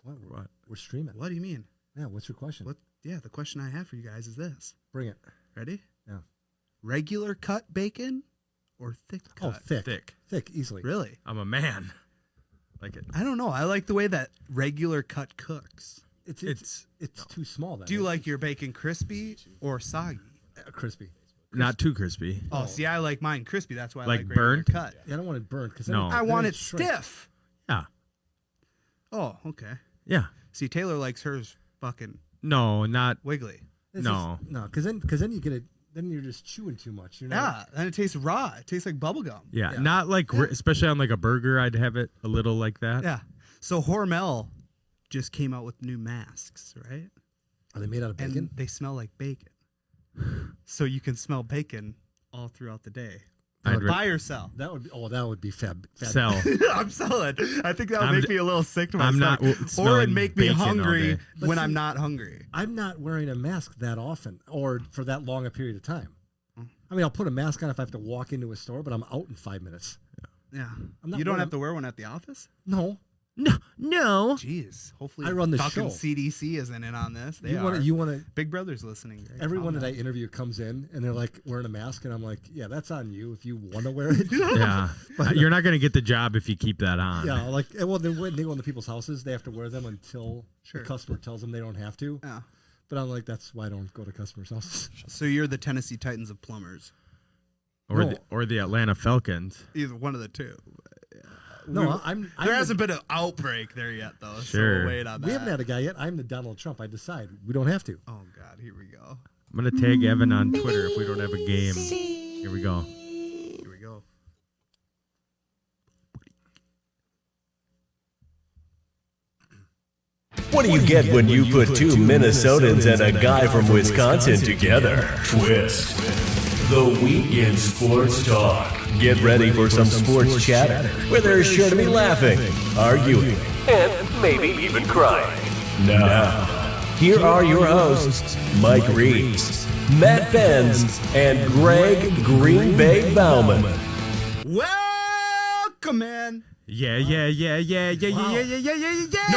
What? We're streaming. What do you mean? Yeah, what's your question? Yeah, the question I have for you guys is this. Bring it. Ready? Yeah. Regular cut bacon or thick cut? Oh, thick. Thick, easily. Really? I'm a man. Like it. I don't know. I like the way that regular cut cooks. It's too small. Then. Do you like your bacon crispy or soggy? Crispy? Not too crispy. Oh, see, I like mine crispy. That's why I Like like regular burnt? cut. Yeah, I don't want it burnt because No. I want it stiff. Yeah. Oh, okay. Yeah. See, Taylor likes hers fucking No, not. wiggly. No. because then you get it. Then you're just chewing too much. You're not. Yeah, and it tastes raw. It tastes like bubble gum. Yeah, Yeah. not like especially on like a burger. I'd have it a little like that. Yeah. So Hormel just came out with new masks, right? Are they made out of bacon? And they smell like bacon. So you can smell bacon all throughout the day. Buy or sell? That would be fab. Sell. I'm selling. I think that would I'm make d- me a little sick to my I'm not stomach. Or smelling it'd make me bacon all hungry day. when But I'm see- not hungry. I'm not wearing a mask that often or for that long a period of time. I mean, I'll put a mask on if I have to walk into a store, but I'm out in 5 minutes. Yeah. I'm not You don't wearing- have to wear one at the office? No. No. Jeez. Hopefully I run the fucking show. CDC isn't in on this. They You want to. Big Brother's listening. Greg. Everyone Calm that I down. interview comes in and they're like wearing a mask, and I'm like, yeah, that's on you if you want to wear it. Yeah. You're not gonna get the job if you keep that on. Yeah, like well, then when they go into people's houses, they have to wear them until Sure. the customer tells them they don't have to. Yeah. But I'm like, that's why I don't go to customers' houses. So you're the Tennessee Titans of plumbers. Or the Atlanta Falcons. Either one of the two. No, There hasn't been an outbreak there yet, though. Sure. So wait on that. We haven't had a guy yet. I'm the Donald Trump. I decide we don't have to. Oh God, here we go. I'm gonna tag Evan on Twitter if we don't have a game. Here we go. Here we go. What do you get when you put two Minnesotans and a guy from Wisconsin together? Twist. The Weekend Sports Talk. Get ready for some sports chatter where there's sure to be laughing, arguing, and maybe even crying. Now, here are your hosts, Mike Reeves, Matt Benz, and Greg Green Bay Bauman. Welcome, man. Yeah. No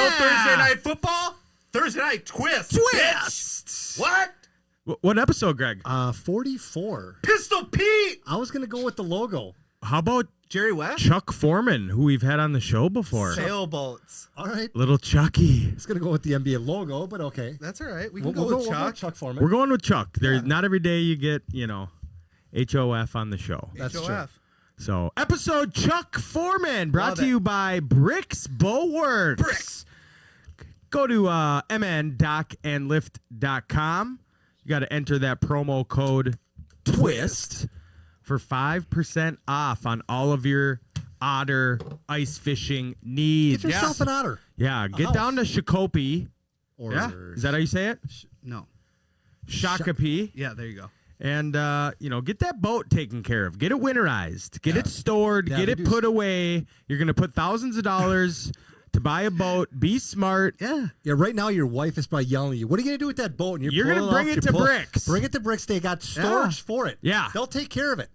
Thursday night football. Thursday night twist. Bitch. What? What episode, Greg? 44. Pistol Pete. I was gonna go with the logo. How about Jerry West. Chuck Foreman, who we've had on the show before? Sailboats. All right. Little Chucky. It's gonna go with the NBA logo, but okay. That's all right. We can We'll go with we'll Chuck. Chuck Foreman. We're going with Chuck. There's not every day you get, HOF on the show. That's true. HOF. So, episode Chuck Foreman, brought Love to it. you by Bricks Bulwarks. Bricks. Go to mndockandlift.com. You got to enter that promo code TWIST for 5% off on all of your otter ice fishing needs. Get yourself an otter. Yeah, get house. down to Shakopee. Or Yeah, is that how you say it? No. Shakopee. Yeah, there you go. And, get that boat taken care of. Get it winterized. Get it stored. Yeah, get they it do put away. You're going to put thousands of dollars to buy a boat. Be smart. Yeah. Yeah, right now your wife is probably yelling at you. What are you gonna do with that boat? And You're pulling gonna bring off, it you're to Bricks. Bring it to Bricks. They got storage for it. Yeah. They'll take care of it.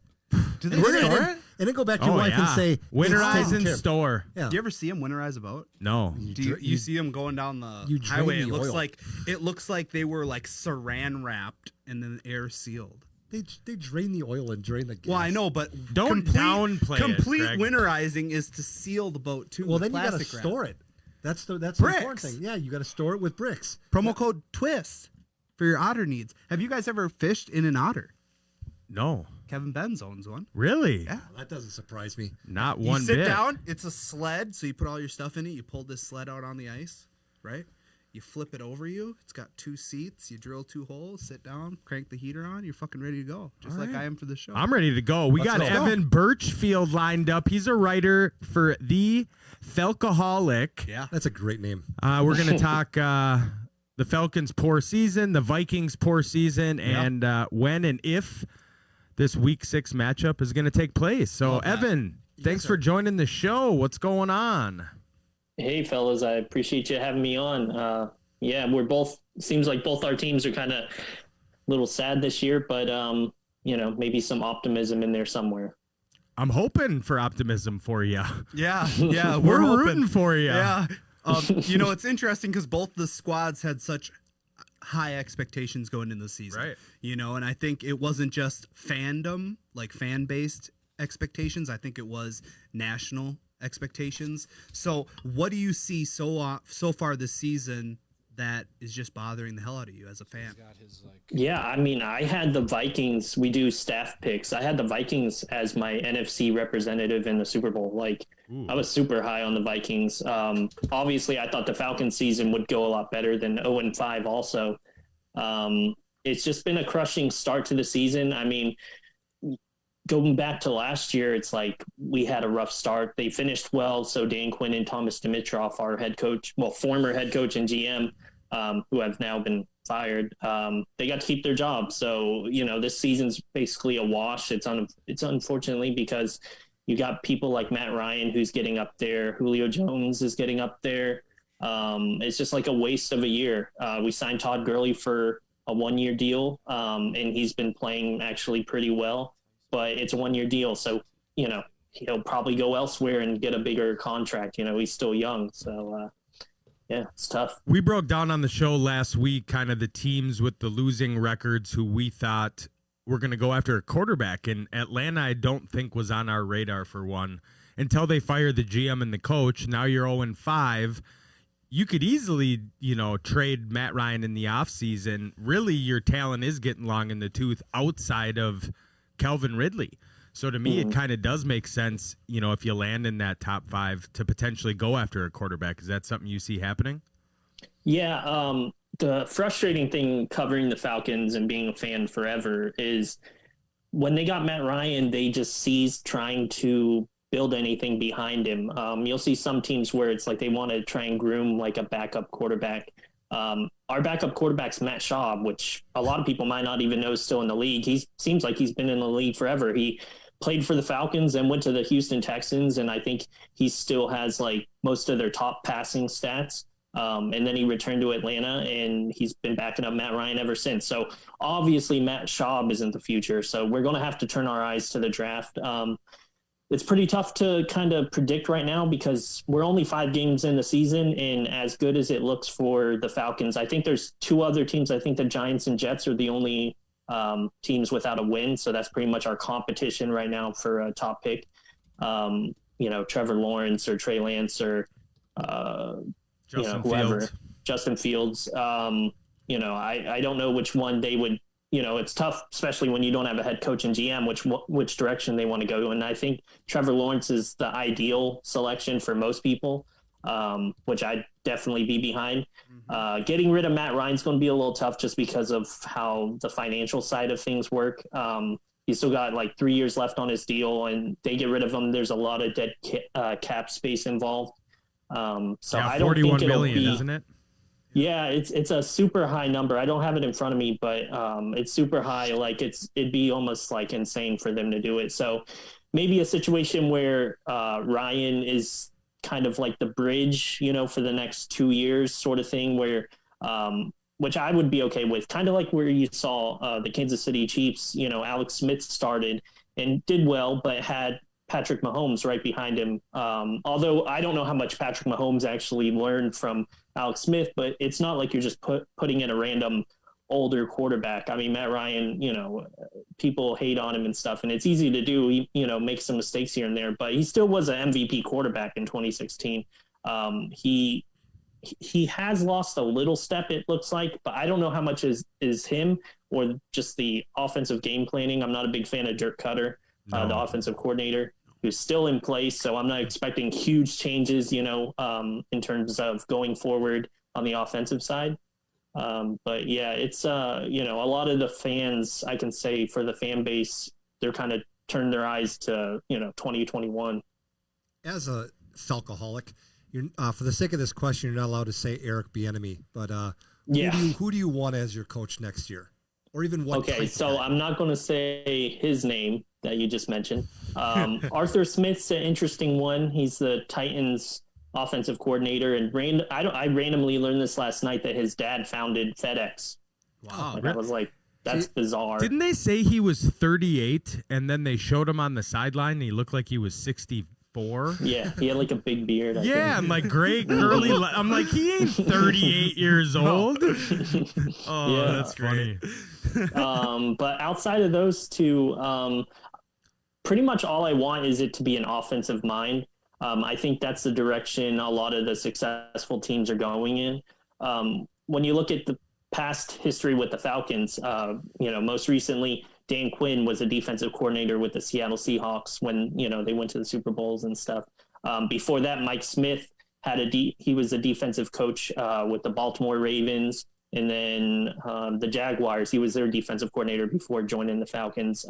Do they And store then, it? and then go back to your wife and say, winterize "It's taken and care of." store. Yeah. Do you ever see him winterize a boat? No. Do you see them going down you the drain highway? the oil. It looks like they were like saran wrapped and then air sealed. They drain the oil and drain the gas. Well, I know, but Don't downplay it, complete Greg. winterizing is to seal the boat too. Well, with then you got to plastic wrap. store it. That's the Bricks. important thing. Yeah, you got to store it with Bricks. Promo code TWIST for your otter needs. Have you guys ever fished in an otter? No. Kevin Benz owns one. Really? Yeah. That doesn't surprise me. Not You one sit bit. down. It's a sled, so you put all your stuff in it. You pull this sled out on the ice, right? You flip it over you. It's got 2 seats. You drill 2 holes. Sit down. Crank the heater on. You're fucking ready to go, just like I am for the show. I'm ready to go. We Let's got go. Evan Birchfield lined up. He's a writer for The Falcoholic. Yeah. That's a great name. We're going to talk the Falcons' poor season, the Vikings' poor season, and when and if this Week 6 matchup is going to take place. So, Evan, thanks for joining the show. What's going on? Hey, fellas, I appreciate you having me on. Seems like both our teams are kind of a little sad this year, but, maybe some optimism in there somewhere. I'm hoping for optimism for you. Yeah. We're hoping. rooting for you. Yeah. It's interesting because both the squads had such high expectations going into the season. Right. And I think it wasn't just fandom, like fan-based expectations. I think it was national expectations. So what do you see so far this season that is just bothering the hell out of you as a fan? Yeah, I mean, I had the Vikings. We do staff picks. I had the Vikings as my NFC representative in the Super Bowl. I was super high on the Vikings. Obviously, I thought the Falcons season would go a lot better than 0-5 also. It's just been a crushing start to the season. I mean, going back to last year, it's like we had a rough start. They finished well, so Dan Quinn and Thomas Dimitroff, our head coach, former head coach and GM, who have now been fired, they got to keep their job. So, this season's basically a wash. It's unfortunately because you got people like Matt Ryan who's getting up there. Julio Jones is getting up there. It's just like a waste of a year. We signed Todd Gurley for a 1-year deal, and he's been playing actually pretty well. But it's a 1-year deal, so he'll probably go elsewhere and get a bigger contract. He's still young, so it's tough. We broke down on the show last week kind of the teams with the losing records who we thought were going to go after a quarterback, and Atlanta I don't think was on our radar for one until they fired the GM and the coach. Now you're 0-5. You could easily, trade Matt Ryan in the offseason. Really, your talent is getting long in the tooth outside of Calvin Ridley. So to me, it kind of does make sense, if you land in that top 5 to potentially go after a quarterback. Is that something you see happening? Yeah. The frustrating thing covering the Falcons and being a fan forever is when they got Matt Ryan, they just ceased trying to build anything behind him. You'll see some teams where it's like they want to try and groom like a backup quarterback. Our backup quarterback's Matt Schaub, which a lot of people might not even know is still in the league. He seems like he's been in the league forever. He played for the Falcons and went to the Houston Texans, and I think he still has like most of their top passing stats. And then he returned to Atlanta, and he's been backing up Matt Ryan ever since. So obviously Matt Schaub isn't the future. So we're going to have to turn our eyes to the draft. It's pretty tough to kind of predict right now because we're only 5 games in the season, and as good as it looks for the Falcons, I think there's 2 other teams. I think the Giants and Jets are the only teams without a win. So that's pretty much our competition right now for a top pick. Trevor Lawrence or Trey Lance or whoever. Fields. Justin Fields. I don't know which one they would. It's tough, especially when you don't have a head coach and GM, which direction they want to go. And I think Trevor Lawrence is the ideal selection for most people, which I'd definitely be behind. Getting rid of Matt Ryan's going to be a little tough just because of how the financial side of things work. He's still got like 3 years left on his deal, and they get rid of him. There's a lot of dead cap space involved. So I don't think it'll million, be, isn't it? Yeah, it's a super high number. I don't have it in front of me, but it's super high. Like it'd be almost like insane for them to do it. So maybe a situation where Ryan is kind of like the bridge, for the next 2 years sort of thing where which I would be okay with, kind of like where you saw the Kansas City Chiefs, Alex Smith started and did well, but had Patrick Mahomes right behind him. Although I don't know how much Patrick Mahomes actually learned from Alex Smith, but it's not like you're just putting in a random older quarterback. I mean, Matt Ryan, people hate on him and stuff, and it's easy to do. He, make some mistakes here and there, but he still was an MVP quarterback in 2016. He has lost a little step, it looks like, but I don't know how much is him or just the offensive game planning. I'm not a big fan of Dirk Cutter, the offensive coordinator, who's still in place. So I'm not expecting huge changes, in terms of going forward on the offensive side. But yeah, it's, a lot of the fans, I can say for the fan base, they're kind of turned their eyes to, 2021. As a Falcoholic, you're, for the sake of this question, you're not allowed to say Eric Bieniemy, but who do you want as your coach next year? Or even what? Okay, so I'm not going to say his name that you just mentioned. Arthur Smith's an interesting one. He's the Titans offensive coordinator, and I randomly learned this last night that his dad founded FedEx. Wow. I was like, that's bizarre. Didn't they say he was 38 and then they showed him on the sideline and he looked like he was 65 4. Yeah, he had like a big beard. I Yeah, I'm like gray curly. I'm like, he ain't 38 years old. Oh, Yeah. that's funny. But outside of those two, pretty much all I want is it to be an offensive mind. I think that's the direction a lot of the successful teams are going in. When you look at the past history with the Falcons, most recently, Dan Quinn was a defensive coordinator with the Seattle Seahawks when, they went to the Super Bowls and stuff. Before that, Mike Smith he was a defensive coach with the Baltimore Ravens, and then the Jaguars. He was their defensive coordinator before joining the Falcons.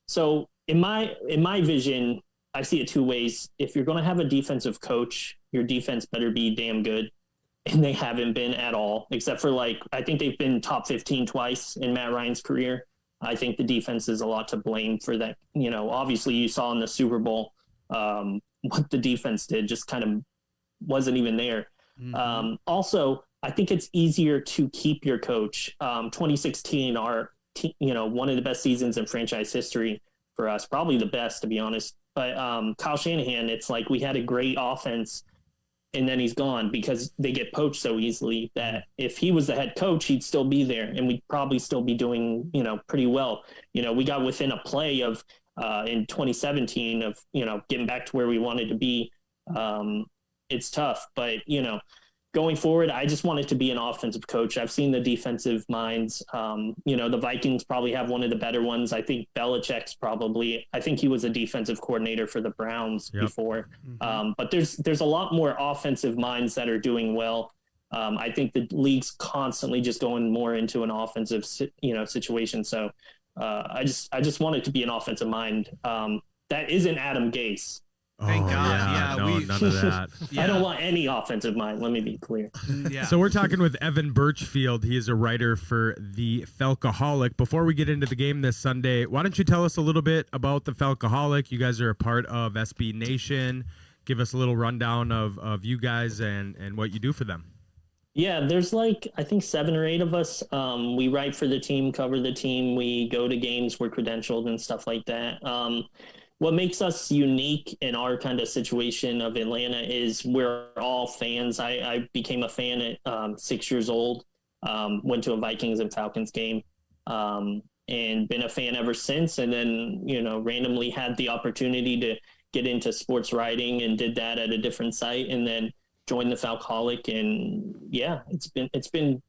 So in my vision, I see it two ways. If you're going to have a defensive coach, your defense better be damn good. And they haven't been at all, except for I think they've been top 15 twice in Matt Ryan's career. I think the defense is a lot to blame for that. Obviously you saw in the Super Bowl what the defense did, just kind of wasn't even there. Mm-hmm. Also, I think it's easier to keep your coach. 2016, one of the best seasons in franchise history for us, probably the best, to be honest. But Kyle Shanahan, it's like we had a great offense, and then he's gone because they get poached so easily that if he was the head coach, he'd still be there, and we'd probably still be doing, pretty well. We got within a play of in 2017 of, getting back to where we wanted to be. It's tough, but, going forward, I just want it to be an offensive coach. I've seen the defensive minds. The Vikings probably have one of the better ones. I think Belichick's I think he was a defensive coordinator for the Browns before. Mm-hmm. But there's a lot more offensive minds that are doing well. I think the league's constantly just going more into an offensive, situation. So I just want it to be an offensive mind. That isn't Adam Gase. Thank God. None of that. Yeah. I don't want any offensive mind. Let me be clear. Yeah. So we're talking with Evan Birchfield. He is a writer for the Falcoholic. Before we get into the game this Sunday, why don't you tell us a little bit about the Falcoholic? You guys are a part of SB Nation. Give us a little rundown of you guys and what you do for them. Yeah, there's I think 7 or 8 of us. We write for the team, cover the team. We go to games, we're credentialed and stuff like that. What makes us unique in our kind of situation of Atlanta is we're all fans. I became a fan at 6 years old, went to a Vikings and Falcons game, and been a fan ever since. And then, randomly had the opportunity to get into sports writing and did that at a different site, and then joined the Falcoholic. And yeah, it's been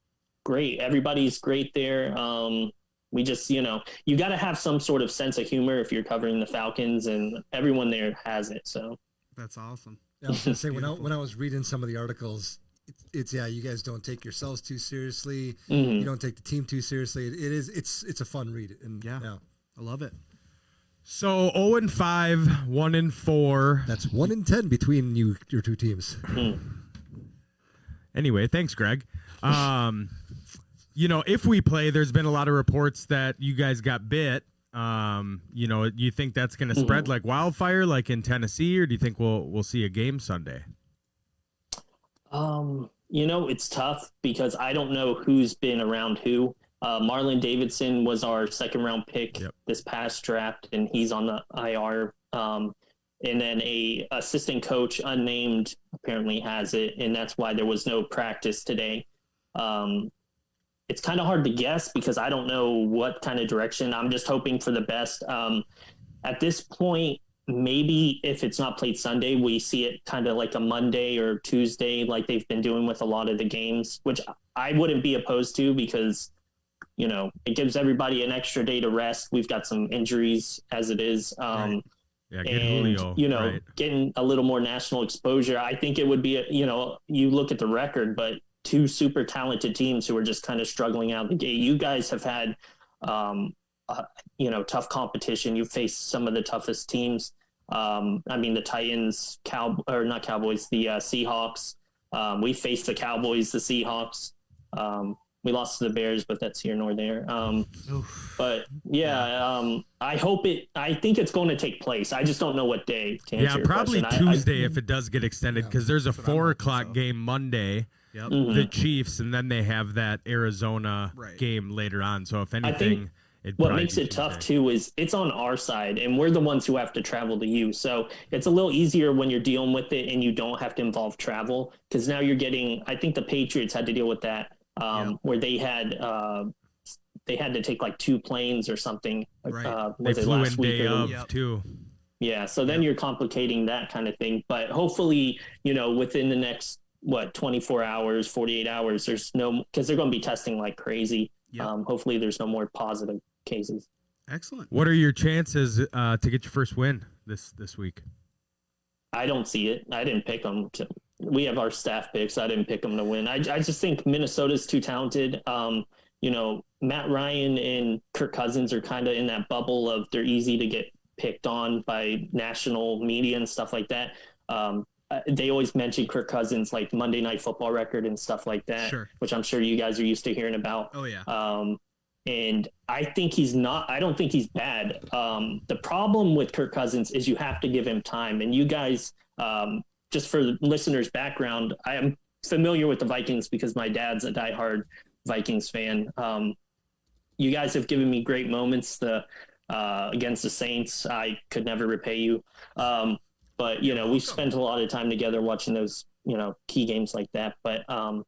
great. Everybody's great there. We just, you got to have some sort of sense of humor if you're covering the Falcons, and everyone there has it. So that's awesome. Yeah, I was gonna say when I was reading some of the articles, it's you guys don't take yourselves too seriously. Mm-hmm. You don't take the team too seriously. It's a fun read, and yeah, I love it. So 0-5, 1-4. That's 1-10 between your two teams. Mm. Anyway, thanks, Greg. If we play, there's been a lot of reports that you guys got bit. You think that's going to spread like wildfire, like in Tennessee, or do you think we'll see a game Sunday? It's tough because I don't know who's been around who. Marlon Davidson was our 2nd round pick this past draft, and he's on the IR. And then a assistant coach, unnamed, apparently has it, and that's why there was no practice today. It's kind of hard to guess because I don't know what kind of direction. I'm just hoping for the best. At this point, maybe if it's not played Sunday, we see it kind of like a Monday or Tuesday, like they've been doing with a lot of the games, which I wouldn't be opposed to because, it gives everybody an extra day to rest. We've got some injuries as it is. Right. Yeah, get and, Julio. Getting a little more national exposure. I think it would be, you look at the record, but 2 super talented teams who are just kind of struggling out the gate. You guys have had, tough competition. You faced some of the toughest teams. The Titans, not Cowboys, the Seahawks. We faced the Cowboys, the Seahawks. We lost to the Bears, but that's here nor there. But yeah, I think it's going to take place. I just don't know what day. Probably Tuesday if it does get extended, because there's a 4:00 game Monday. Yep. Mm-hmm. The Chiefs, and then they have that Arizona game later on. So if anything, what makes it tough too is it's on our side and we're the ones who have to travel to you. So it's a little easier when you're dealing with it and you don't have to involve travel, because now you're getting, I think the Patriots had to deal with that where they had to take like 2 planes or something. Right. They flew in day of too. Yeah. So then you're complicating that kind of thing, but hopefully, within the next, 24 hours, 48 hours, because they're going to be testing like crazy. Yep. Hopefully there's no more positive cases. Excellent. What are your chances to get your first win this week? I don't see it. I didn't pick them. We have our staff picks. I didn't pick them to win. I just think Minnesota's too talented. Matt Ryan and Kirk Cousins are kind of in that bubble of they're easy to get picked on by national media and stuff like that. They always mention Kirk Cousins, like Monday Night Football record and stuff like that, which I'm sure you guys are used to hearing about. Oh, yeah. And I don't think he's bad. The problem with Kirk Cousins is you have to give him time. And you guys, just for listeners' background, I am familiar with the Vikings because my dad's a diehard Vikings fan. You guys have given me great moments against the Saints. I could never repay you. But, we've spent a lot of time together watching those, key games like that. But I'm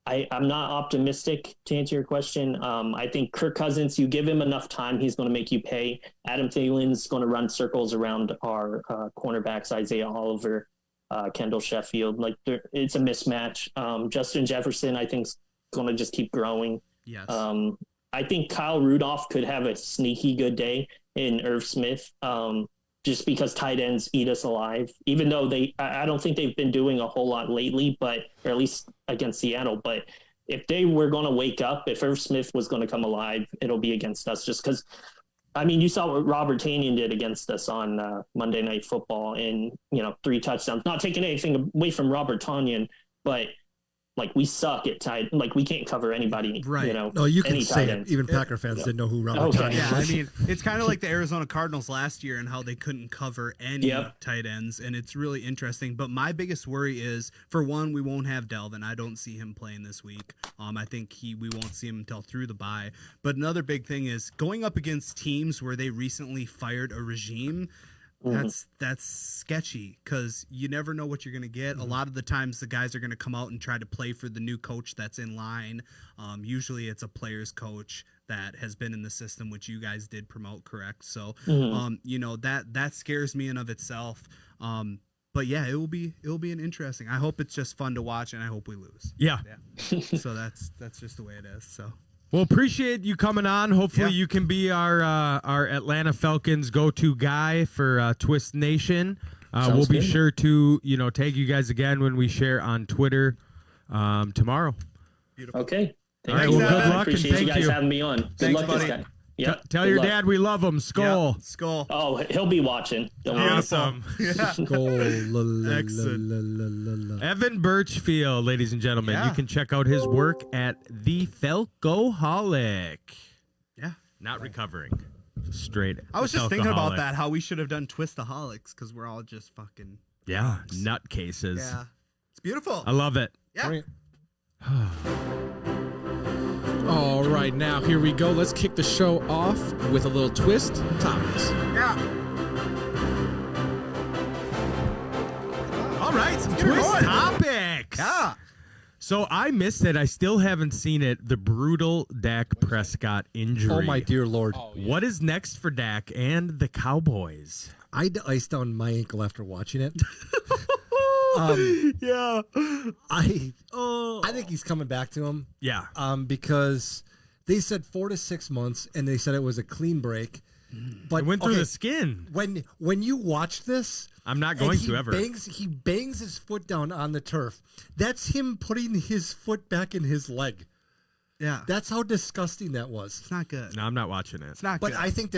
not optimistic, to answer your question. I think Kirk Cousins, you give him enough time, he's going to make you pay. Adam Thielen's going to run circles around our cornerbacks, Isaiah Oliver, Kendall Sheffield. Like, it's a mismatch. Justin Jefferson, I think, is going to just keep growing. Yes. I think Kyle Rudolph could have a sneaky good day in Irv Smith. Just because tight ends eat us alive, even though I don't think they've been doing a whole lot lately, or at least against Seattle. But if they were going to wake up, if Irv Smith was going to come alive, it'll be against us. Just because, you saw what Robert Tonyan did against us on Monday Night Football, and 3 touchdowns. Not taking anything away from Robert Tonyan, but like, we suck at tight. Like, we can't cover anybody. Right. No, you can say it. Even Packer fans didn't know who Robert Tonyan was. Yeah, it's kind of like the Arizona Cardinals last year and how they couldn't cover any tight ends, and it's really interesting. But my biggest worry is, for one, we won't have Delvin. I don't see him playing this week. I think we won't see him until through the bye. But another big thing is going up against teams where they recently fired a regime. That's sketchy, because you never know what you're going to get. A lot of the times the guys are going to come out and try to play for the new coach that's in line. Usually it's a player's coach that has been in the system, which you guys did promote, correct? So, that scares me in of itself. But yeah, it will be an interesting. I hope it's just fun to watch, and I hope we lose. Yeah. So that's just the way it is. So. Well, appreciate you coming on. Hopefully you can be our Atlanta Falcons go-to guy for Twist Nation. We'll be sure to, tag you guys again when we share on Twitter tomorrow. Beautiful. Okay. All right, well, good luck, and appreciate thank you guys you. having me on. Good Thanks, luck, buddy. this guy. Yep. Tell your dad we love him. Skull. Yep. Skull. Oh, he'll be watching. Don't worry. Awesome. Excellent. Evan Birchfield, ladies and gentlemen. Yeah. You can check out his work at The Falcoholic. Yeah. Not recovering. Straight. I was just thinking about that, how we should have done Twistaholics, because we're all just fucking. Yeah. Nutcases. Yeah. It's beautiful. I love it. Yeah. All right, now here we go. Let's kick the show off with a little twist topics. Yeah. All right, some twist topics. Yeah. So I missed it. I still haven't seen it. The brutal Dak Prescott injury. Oh, my dear Lord. What is next for Dak and the Cowboys? I iced down my ankle after watching it. Yeah. I think he's coming back to him. Yeah. Because they said 4 to 6 months, and they said it was a clean break. But It went through the skin. When you watch this, I'm not going to ever. He bangs his foot down on the turf. That's him putting his foot back in his leg. Yeah. That's how disgusting that was. It's not good. No, I'm not watching it. It's not But good. I think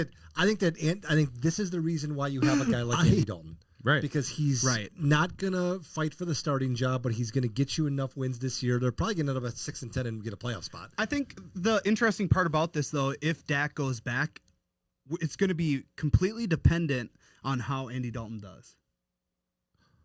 this is the reason why you have a guy like Andy Dalton. Right. Because he's not going to fight for the starting job, but he's going to get you enough wins this year. They're probably going to end up at 6-10 and get a playoff spot. I think the interesting part about this, though, if Dak goes back, it's going to be completely dependent on how Andy Dalton does.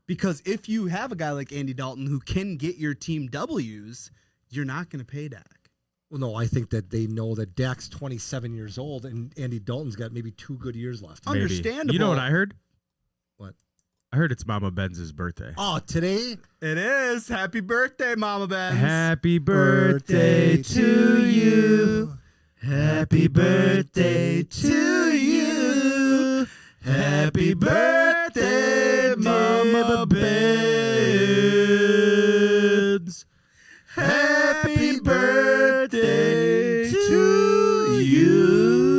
Because if you have a guy like Andy Dalton who can get your team W's, you're not going to pay Dak. Well, no, I think that they know that Dak's 27 years old and Andy Dalton's got maybe 2 good years left. Maybe. Understandable. You know what I heard? What? I heard it's Mama Benz's birthday. Oh, today? It is. Happy birthday, Mama Benz. Happy birthday to you. Happy birthday to you. Happy birthday, Mama Benz. Happy birthday to you.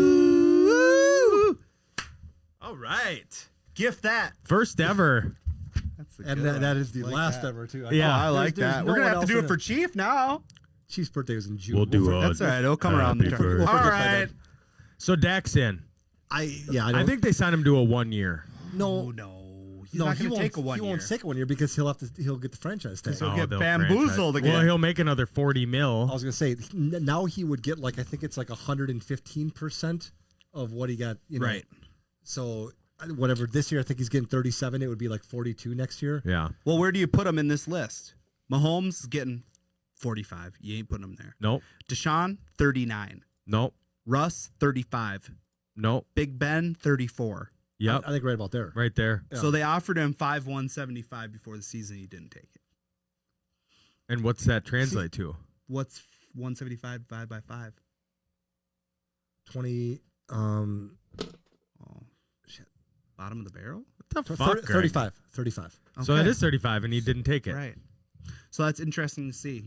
All right. Gift that. First ever. That's a And good one. that is the Like last that. ever, too. Yeah. I like There's that. no We're going to one have to else do in it for Chief now. Chief's birthday was in June. We'll do it. That's all right. It'll come around the Happy turn. birthday. All forget by right. So Dak's in. I think they signed him to a 1 year. no, No. He's no, not he going to won't take a 1 He year. won't take a 1 year because he'll get the franchise tag. He'll get they'll bamboozled franchise. again. Well, he'll make another 40 I mil. was gonna say now he would get I think it's 115% of what he got. Right. So whatever this year, I think he's getting 37. It would be 42 next year. Yeah. Well, where do you put him in this list? Mahomes is getting 45. You ain't putting him there. Nope. Deshaun, 39. Nope. Russ, 35. Nope. Big Ben, 34. Yep. I think right about there. Right there. Yeah. So they offered him 5,175 before the season. He didn't take it. And what's that translate to? What's 175 divided by 5? 20. Oh, shit. Bottom of the barrel? What the fuck? 35. 35. So it Okay. is 35, and he didn't take it. Right. So that's interesting to see.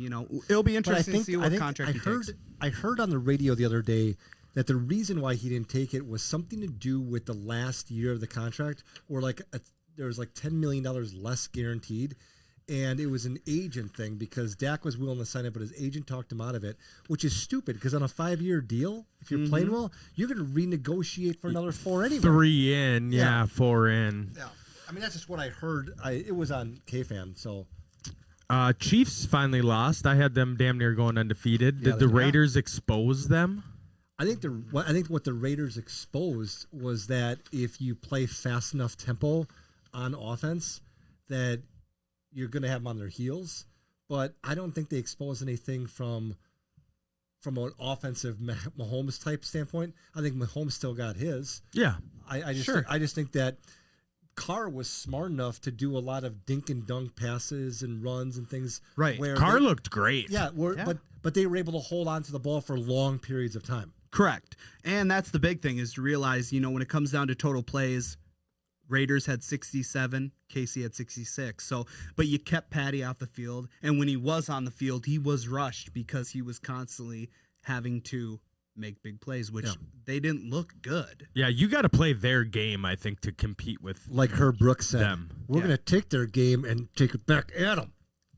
It'll be But interesting to see what contract he takes. I heard on the radio the other day that the reason why he didn't take it was something to do with the last year of the contract, where there was $10 million less guaranteed, and it was an agent thing because Dak was willing to sign it, but his agent talked him out of it, which is stupid because on a 5-year deal, if you're playing well, you're going to renegotiate for another 4 anyway. 3 in, Yeah. 4 in. Yeah, I mean that's just what I heard. It was on K-Fan, so. Chiefs finally lost. I had them damn near going undefeated. Yeah, Did the they- Raiders expose them? I think what the Raiders exposed was that if you play fast enough tempo on offense, that you're going to have them on their heels. But I don't think they exposed anything from an offensive Mahomes type standpoint. I think Mahomes still got his. Yeah. I Sure. just think that Carr was smart enough to do a lot of dink and dunk passes and runs and things. Right. Where Carr they- looked great. Yeah, but they were able to hold on to the ball for long periods of time. Correct. And that's the big thing is to realize, when it comes down to total plays, Raiders had 67, KC had 66. So, but you kept Patty off the field. And when he was on the field, he was rushed because he was constantly having to make big plays, which they didn't look good. Yeah, you got to play their game, I think, to compete with Like Herb Brooks said, them. we're Yeah. going to take their game and take it back at them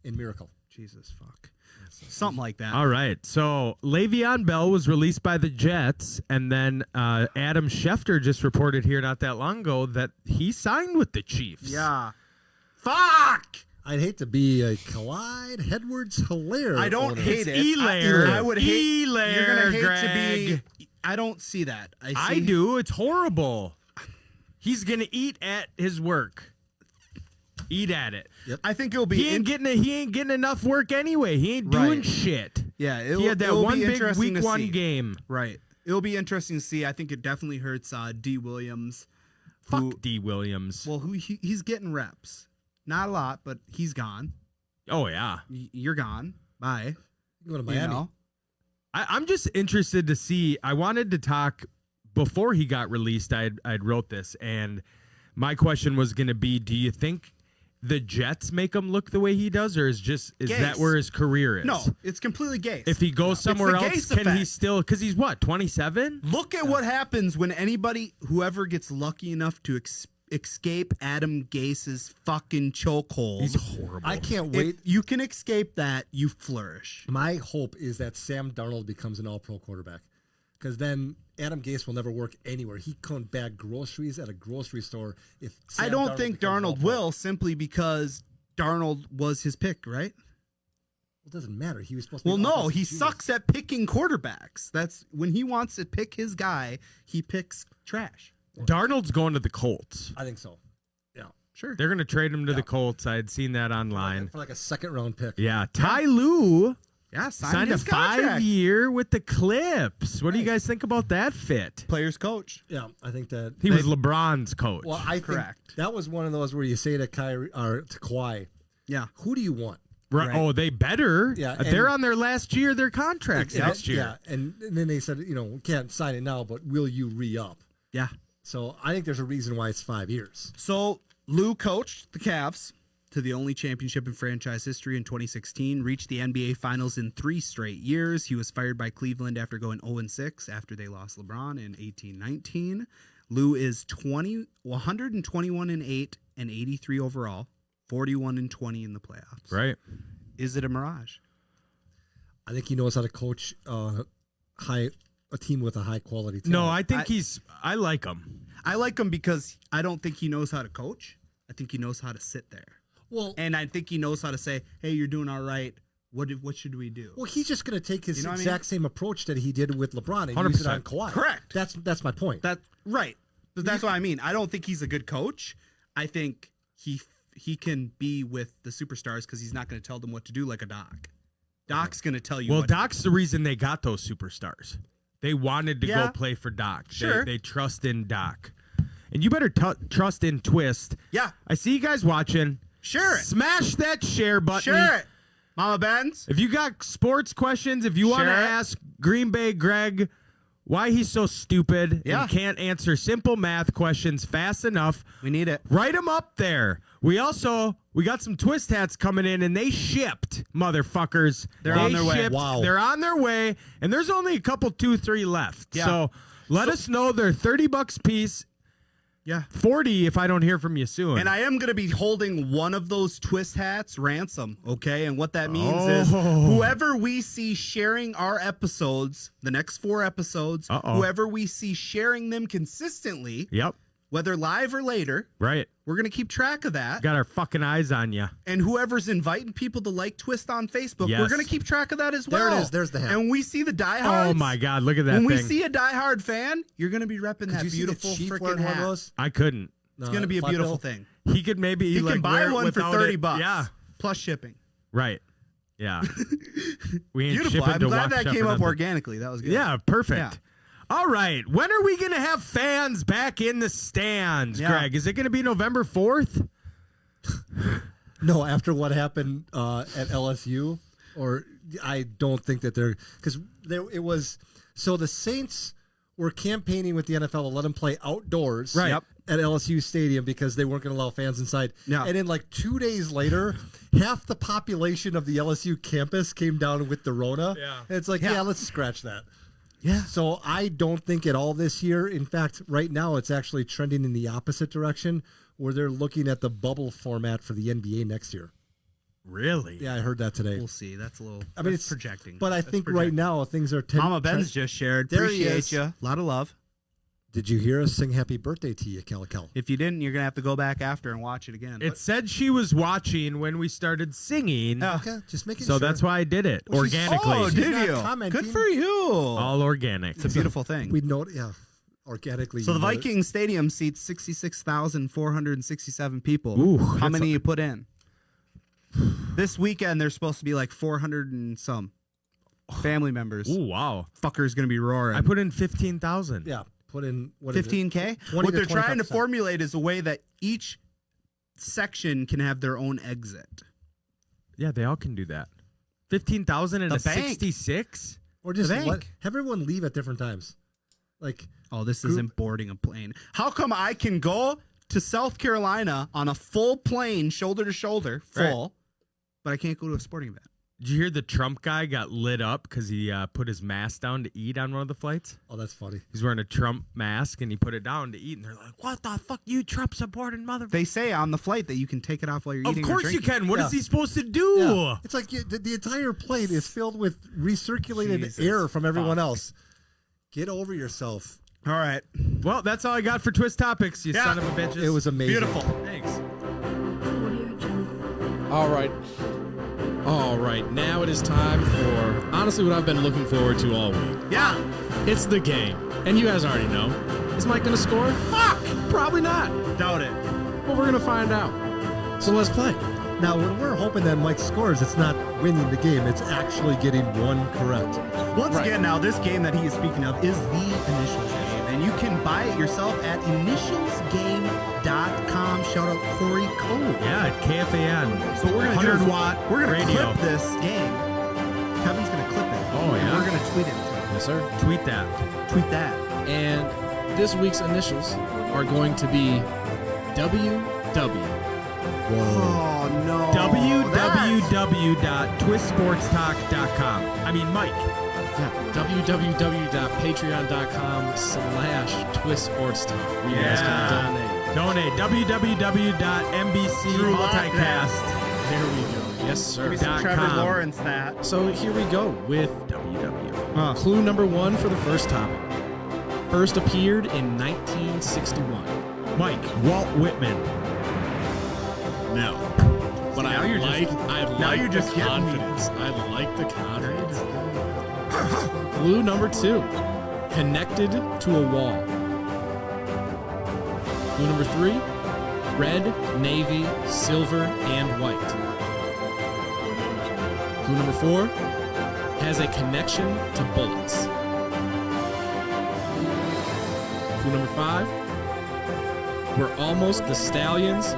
in Miracle. Jesus fuck. Something like that. All right. So Le'Veon Bell was released by the Jets, and then Adam Schefter just reported here not that long ago that he signed with the Chiefs. Yeah. Fuck! I'd hate to be a Clyde Edwards-Hilaire. I don't owner. hate it. Elaire. I would hate. Elaire, You're gonna hate Greg. to be. I don't see that. I do. It's horrible. He's gonna eat at his work. Eat at it. I think it'll be. He ain't getting enough work anyway. He ain't doing Right. shit. Yeah, He had that one big interesting week to 1 see. game. Right. It'll be interesting to see. I think it definitely hurts D. Williams. who- Fuck D. Williams. Well, he's getting reps. Not a lot, but he's gone. Oh yeah. You're gone. Bye. Go to Miami. You know? I'm just interested to see. I wanted to talk before he got released. I'd wrote this, and my question was going to be: do you think the Jets make him look the way he does, or is that Gase. where his career is? No, it's completely gay. If he goes somewhere It's the else, Gase can he effect. still? Because he's what, 27? Look at what happens when whoever gets lucky enough to escape Adam Gase's fucking chokehold. He's horrible. I can't If wait. you can escape that, you flourish. My hope is that Sam Darnold becomes an all-pro quarterback, because then Adam Gase will never work anywhere. He can't bag groceries at a grocery store. If Sam I don't think becomes Darnold all-pro. will, simply because Darnold was his pick, right? It doesn't matter. He was supposed to. Well, be an no, offensive he genius. sucks at picking quarterbacks. That's when he wants to pick his guy, he picks trash. Darnold's going to the Colts. I think so. Yeah, Sure. They're going to trade him to the Colts. I had seen that online. for like a second-round pick. Yeah, Ty Lue Yeah, Signed a his contract. 5-year with the Clips. What do you guys think about that fit? Players coach. Yeah, I think that He was LeBron's coach. Well, I Correct. think that was one of those where you say to Kyrie or to Kawhi, Yeah. who do you want? Right. Oh, they better. Yeah, They're and- on their last year of their contracts next year. Yeah, and then they said, we can't sign it now, but will you re-up? Yeah. So I think there's a reason why it's 5 years. So Lou coached the Cavs to the only championship in franchise history in 2016, reached the NBA Finals in 3 straight years. He was fired by Cleveland after going 0-6 after they lost LeBron in 18-19. Lou is 121-8 and 83 overall, 41-20 in the playoffs. Right. Is it a mirage? I think he knows how to coach a team with a high quality team. No, I think I like him. I like him because I don't think he knows how to coach. I think he knows how to sit there. Well, And I think he knows how to say, hey, you're doing all right. What should we do? well, he's just going to take his You know what I exact same approach that he did with LeBron and use it 100%. on Kawhi. Correct. That's my point. That's right. But that's what I mean. I don't think he's a good coach. I think he can be with the superstars because he's not going to tell them what to do like a Doc. Doc's going to tell you. Well, what to Doc's the reason they got those superstars. They wanted to Yeah. go play for Doc. Sure. They trust in Doc. And you better trust in Twist. Yeah. I see you guys watching. Share it. Smash that share button. Share it. Mama Benz. If you got sports questions, if you want to Share it. ask Green Bay Greg why he's so stupid Yeah. and can't answer simple math questions fast enough, We need it. write them up there. We got some Twist hats coming in, and they shipped, motherfuckers. They're They on their way. shipped. Wow. They're on their way, and there's only a couple, 2-3 left. Yeah. So let us know. They're $30 a piece, Yeah. 40 if I don't hear from you soon. And I am going to be holding one of those Twist hats ransom, okay? And what that means is Oh. whoever we see sharing our episodes, the next 4 episodes, Uh-oh. whoever we see sharing them consistently, Yep. whether live or later, Right. we're going to keep track of that. Got our fucking eyes on you. And whoever's inviting people to like Twist on Facebook, Yes. we're going to keep track of that as well. There it is. There's the hat. And when we see the diehards. Oh my God! Look at that When we thing. see a diehard fan, you're going to be repping Could that you see beautiful the Chief freaking wearing one of hat. those? I couldn't. It's going to be a Flat beautiful bill? thing. He could maybe You like can buy wear it one for without $30. Yeah. Plus shipping. Right. Yeah. We ain't Beautiful. shipping I'm to glad that Waukesha came for up nothing. organically. That was good. Yeah, perfect. Yeah. All right. When are we going to have fans back in the stands, Yeah. Greg? Is it going to be November 4th? No, after what happened at LSU, or I don't think that they're because it was so the Saints were campaigning with the NFL to let them play outdoors, Right. Yep. at LSU Stadium because they weren't going to allow fans inside. Yeah. And then like 2 days later, half the population of the LSU campus came down with the Rona. Yeah. And it's like, yeah, let's scratch that. Yeah. So I don't think at all this year. In fact, right now it's actually trending in the opposite direction where they're looking at the bubble format for the NBA next year. Really? Yeah, I heard that today. We'll see. That's a little. I mean, that's it's projecting. But I That's think right projecting. now things are. Mama Ben's just shared. There he Appreciate is. you. A lot of love. Did you hear us sing "Happy Birthday" to you, Calical? If you didn't, you're gonna have to go back after and watch it again. It said she was watching when we started singing. Oh. Okay, just making So sure. that's why I did it Well, she's- organically. Oh, She's did not you? commenting. Good for you. All organic. It's a beautiful thing. we know. Yeah, organically. So the you know it. Vikings Stadium seats 66,467 people. Ooh, How that's many you put in? This weekend there's supposed to be like 400 and some family members. Ooh, wow. Fucker's gonna be roaring. I put in 15,000. Yeah, put in what is it? 15K. 20 What to they're trying to 25%. formulate is a way that each section can have their own exit. Yeah, they all can do that. 15,000 in The a bank. 66? Or just The bank. have everyone leave at different times. Like, Oh, this isn't boarding a plane. How come I can go to South Carolina on a full plane, shoulder to shoulder, full, but I can't go to a sporting event? Did you hear the Trump guy got lit up because he put his mask down to eat on one of the flights? oh, that's funny. He's wearing a Trump mask and he put it down to eat, and they're like, "What the fuck, you Trump supporting motherfucker?" They say on the flight that you can take it off while you're Of eating. course or you drinking. can. What is Yeah. he supposed to do? Yeah. It's like the entire plane is filled with recirculated Jesus air from everyone fuck. else. Get over yourself. All right. Well, that's all I got for Twist Topics, you Yeah. son of a bitches. It was amazing. Beautiful. Thanks. All right. All right. Now it is time for honestly what I've been looking forward to all week. Yeah. It's the game. And you guys already know. Is Mike going to score? Fuck! Probably not. Doubt it. But we're going to find out. So let's play. Now, when we're hoping that Mike scores, it's not winning the game. It's actually getting one correct. Once again, now this game that he is speaking of is the Initials game, and you can buy it yourself at initialsgame.com. Shout out Corey Cole. Yeah, at KFAN. So we're gonna 100 watt we're gonna radio. clip this game. Kevin's gonna clip it. Oh, and yeah? we're gonna tweet it to him. Yes, sir. Tweet that. Tweet that. And this week's initials are going to be WW. Oh no. www.twistsportstalk.com. I mean, Mike. Yeah, www.patreon.com/twistsportstalk. Where you guys can donate. Donate. www.mbcmulticast. There we go. Yes, sir. Give me some Trevor Lawrence that. So here we go with www. clue number 1 for the first topic. First appeared in 1961. Mike. Walt Whitman. No. But now I you're like you're the just getting me. confidence. I like the confidence. Clue number 2. Connected to a wall. Clue number 3. Red, navy, silver, and white. Clue number 4. Has a connection to bullets. Clue number 5. We're almost the Stallions,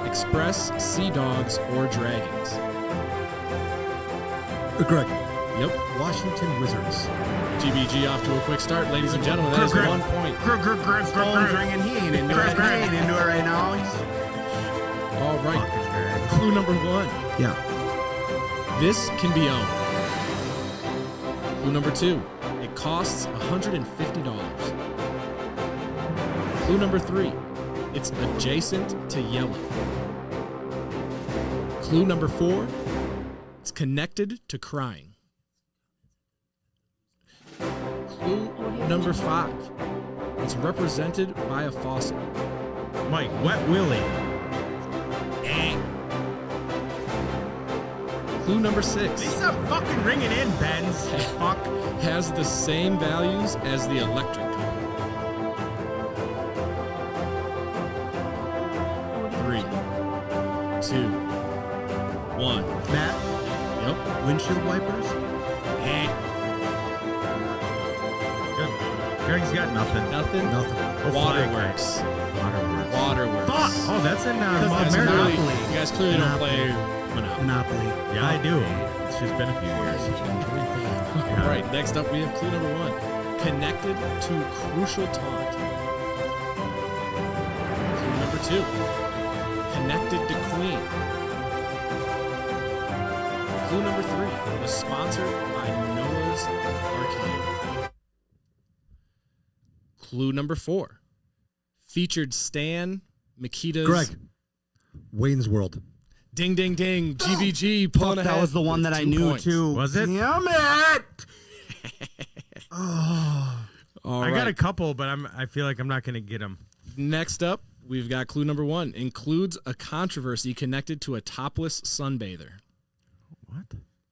Express, Sea Dogs, or Dragons. Greg, Yep. Washington Wizards. GBG off to a quick start, ladies and gentlemen. That is 1 point. Phone's ringing. He ain't into it. He ain't into it right now. He's All right. Clue number 1. Yeah. This can be owned. Clue number 2. It costs $150. Clue number 3. It's adjacent to yellow. Clue number 4. It's connected to crying. Clue number 5. It's represented by a fossil. Mike. Wet Willie. Clue number 6. They stop fucking ringing in, Benz. Fuck. Has the same values as the electric. 3, 2, 1. Matt. Yep. Windshield wipers. Greg's got nothing. Nothing. Oh, Waterworks. Waterworks. Waterworks. Fuck. Oh, that's in You guys America. clearly, you guys clearly don't play Monopoly. Monopoly. Yeah, I do. It's just been a few years. All right, next up we have clue number 1. Connected to crucial taunt. Clue number 2. Connected to Queen. Clue number 3. Was sponsored by Noah's Arcade. Clue number 4. Featured Stan Mikita's. Greg, Wayne's World. Ding, ding, ding. GBG pulling ahead. That was the one that with I 2 knew points. too. Was it? Damn it! All I got a right. couple, but I feel like I'm not going to get them. Next up, we've got clue number 1. Includes a controversy connected to a topless sunbather. What?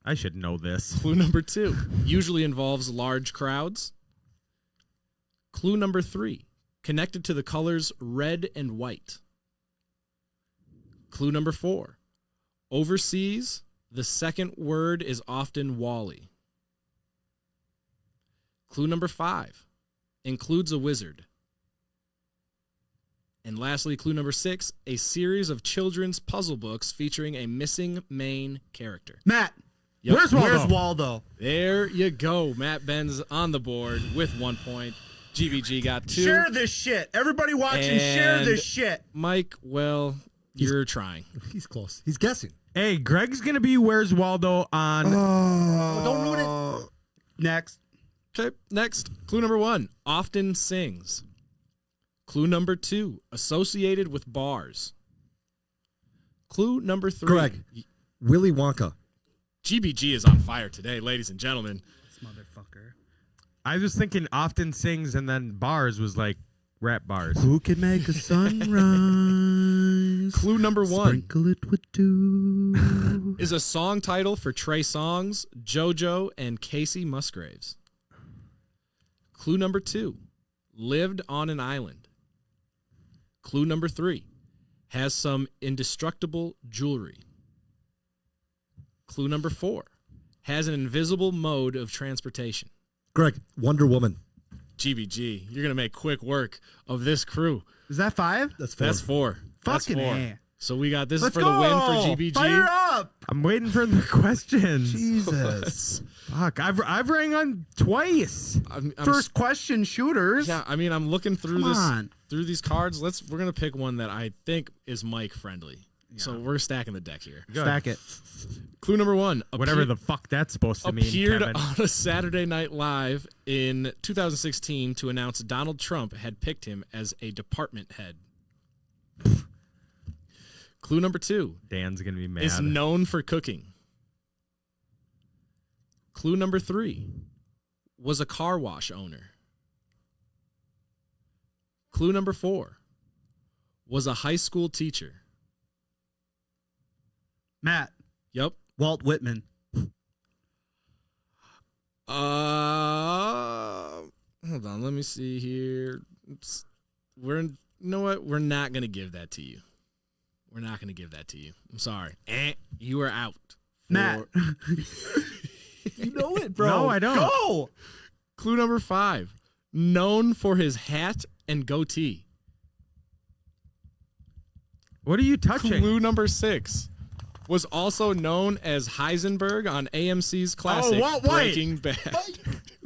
I should know this. Clue number 2. Usually involves large crowds. Clue number 3. Connected to the colors red and white. Clue number 4. Overseas, the second word is often Wally. Clue number 5. Includes a wizard. And lastly, clue number 6. A series of children's puzzle books featuring a missing main character. Matt. Yep. Where's Waldo? There you go. Matt Benz on the board with 1 point. GBG got 2. Share this shit. Everybody watching, share And- this shit. Mike, well, you're trying. He's close. He's guessing. Hey, Greg's going to be Where's Waldo on... don't ruin it. Next. Okay, next. Clue number 1. Often sings. Clue number 2. Associated with bars. Clue number 3. Greg, Willy Wonka. GBG is on fire today, ladies and gentlemen. This motherfucker. I was thinking often sings and then bars was like rap bars. Who can make a sunrise? Clue number 1 Sprinkle it with dew. is a song title for Trey Songz, JoJo, and Casey Musgraves. Clue number 2. Lived on an island. Clue number 3. Has some indestructible jewelry. Clue number 4. Has an invisible mode of transportation. Greg, Wonder Woman. GBG. You're going to make quick work of this crew. Is that 5? That's 4. That's 4. That's Fucking 4. A. So we got this Let's is for go. the win for GBG. Fire up. I'm waiting for the questions. Jesus. Fuck, I've rang on twice. I'm First question shooters. Yeah, I mean, I'm looking through Come on. through these cards. We're gonna pick one that I think is Mike friendly. So we're stacking the deck here. Stack it. Clue number 1. Whatever the fuck that's supposed to mean, appeared Kevin. on a Saturday Night Live in 2016 to announce Donald Trump had picked him as a department head. Clue number 2. Dan's gonna be mad. Is known for cooking. Clue number 3. Was a car wash owner. Clue number 4. Was a high school teacher. Matt. Yep. Walt Whitman. Hold on. Let me see here. You know what? We're not gonna give that to you. We're not gonna give that to you. I'm sorry. You are out. Matt. You know it, bro. No, I don't. Go. Clue number 5. Known for his hat and goatee. What are you touching? Clue number 6. Was also known as Heisenberg on AMC's classic Walt White. Breaking Bad.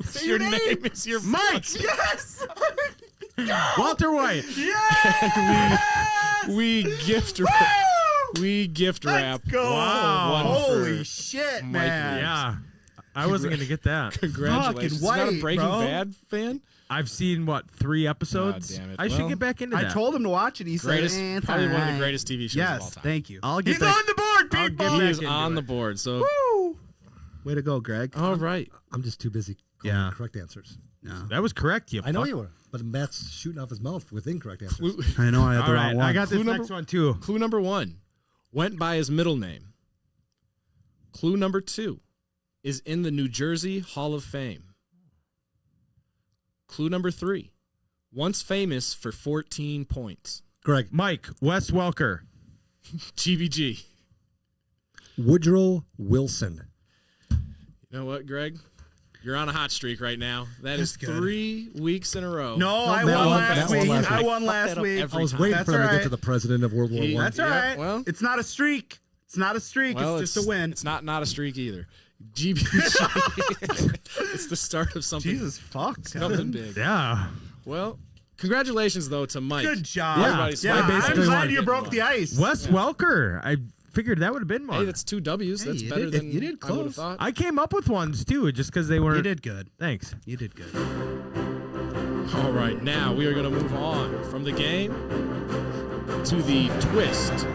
Say Your your name is your Mike. Yes. Walter White. We gift wrap. We gift wrap. Let's go. Wow. One Holy for shit, Mike man. Yeah. I wasn't gonna get that. Congratulations. Fucking You're not a White, Breaking bro. Bad fan? I've seen 3 episodes. God damn it. I should Well, get back into I that. told him to watch it. He Greatest, said, probably one of the fine. greatest TV shows of all Yes, time. thank you. I'll get He's back- on the board, I'll people. get He back is into on it. the board. So, Woo. Way to go, Greg. all right. I'm just too busy calling Yeah. correct answers. No. That was correct. You I know fuck. you were, but Matt's shooting off his mouth with incorrect answers. Clue, I know I had All the right, wrong one. I got this Clue number- next one too. clue number 1. Went by his middle name. Clue number 2. Is in the New Jersey Hall of Fame. Clue number 3. Once famous for 14 points. Greg, Mike, Wes Welker. GBG. Woodrow Wilson. You know what, Greg? You're on a hot streak right now. That is That's good. 3 weeks in a row. No, I Matt won won- last Matt won week. last I week. won Fuck last that up week. every I was time. waiting That's for him to all get right. to the president of World War He- One. That's all Yeah, right. well- It's not a streak. It's not a streak. Well, it's just a win. It's not a streak either. GBG. It's the start of something, Jesus fuck. something big. Yeah. Well, congratulations, though, to Mike. Good job. Everybody's Yeah, smiling. I'm basically glad won. you broke the ice. Wes Welker. I figured that would have been one. Hey, that's 2 W's. Hey, That's you better did- than you did I would have close. thought. I came up with ones too, just because they weren't. You did good. Thanks. You did good. All right, now we are going to move on from the game to the twist.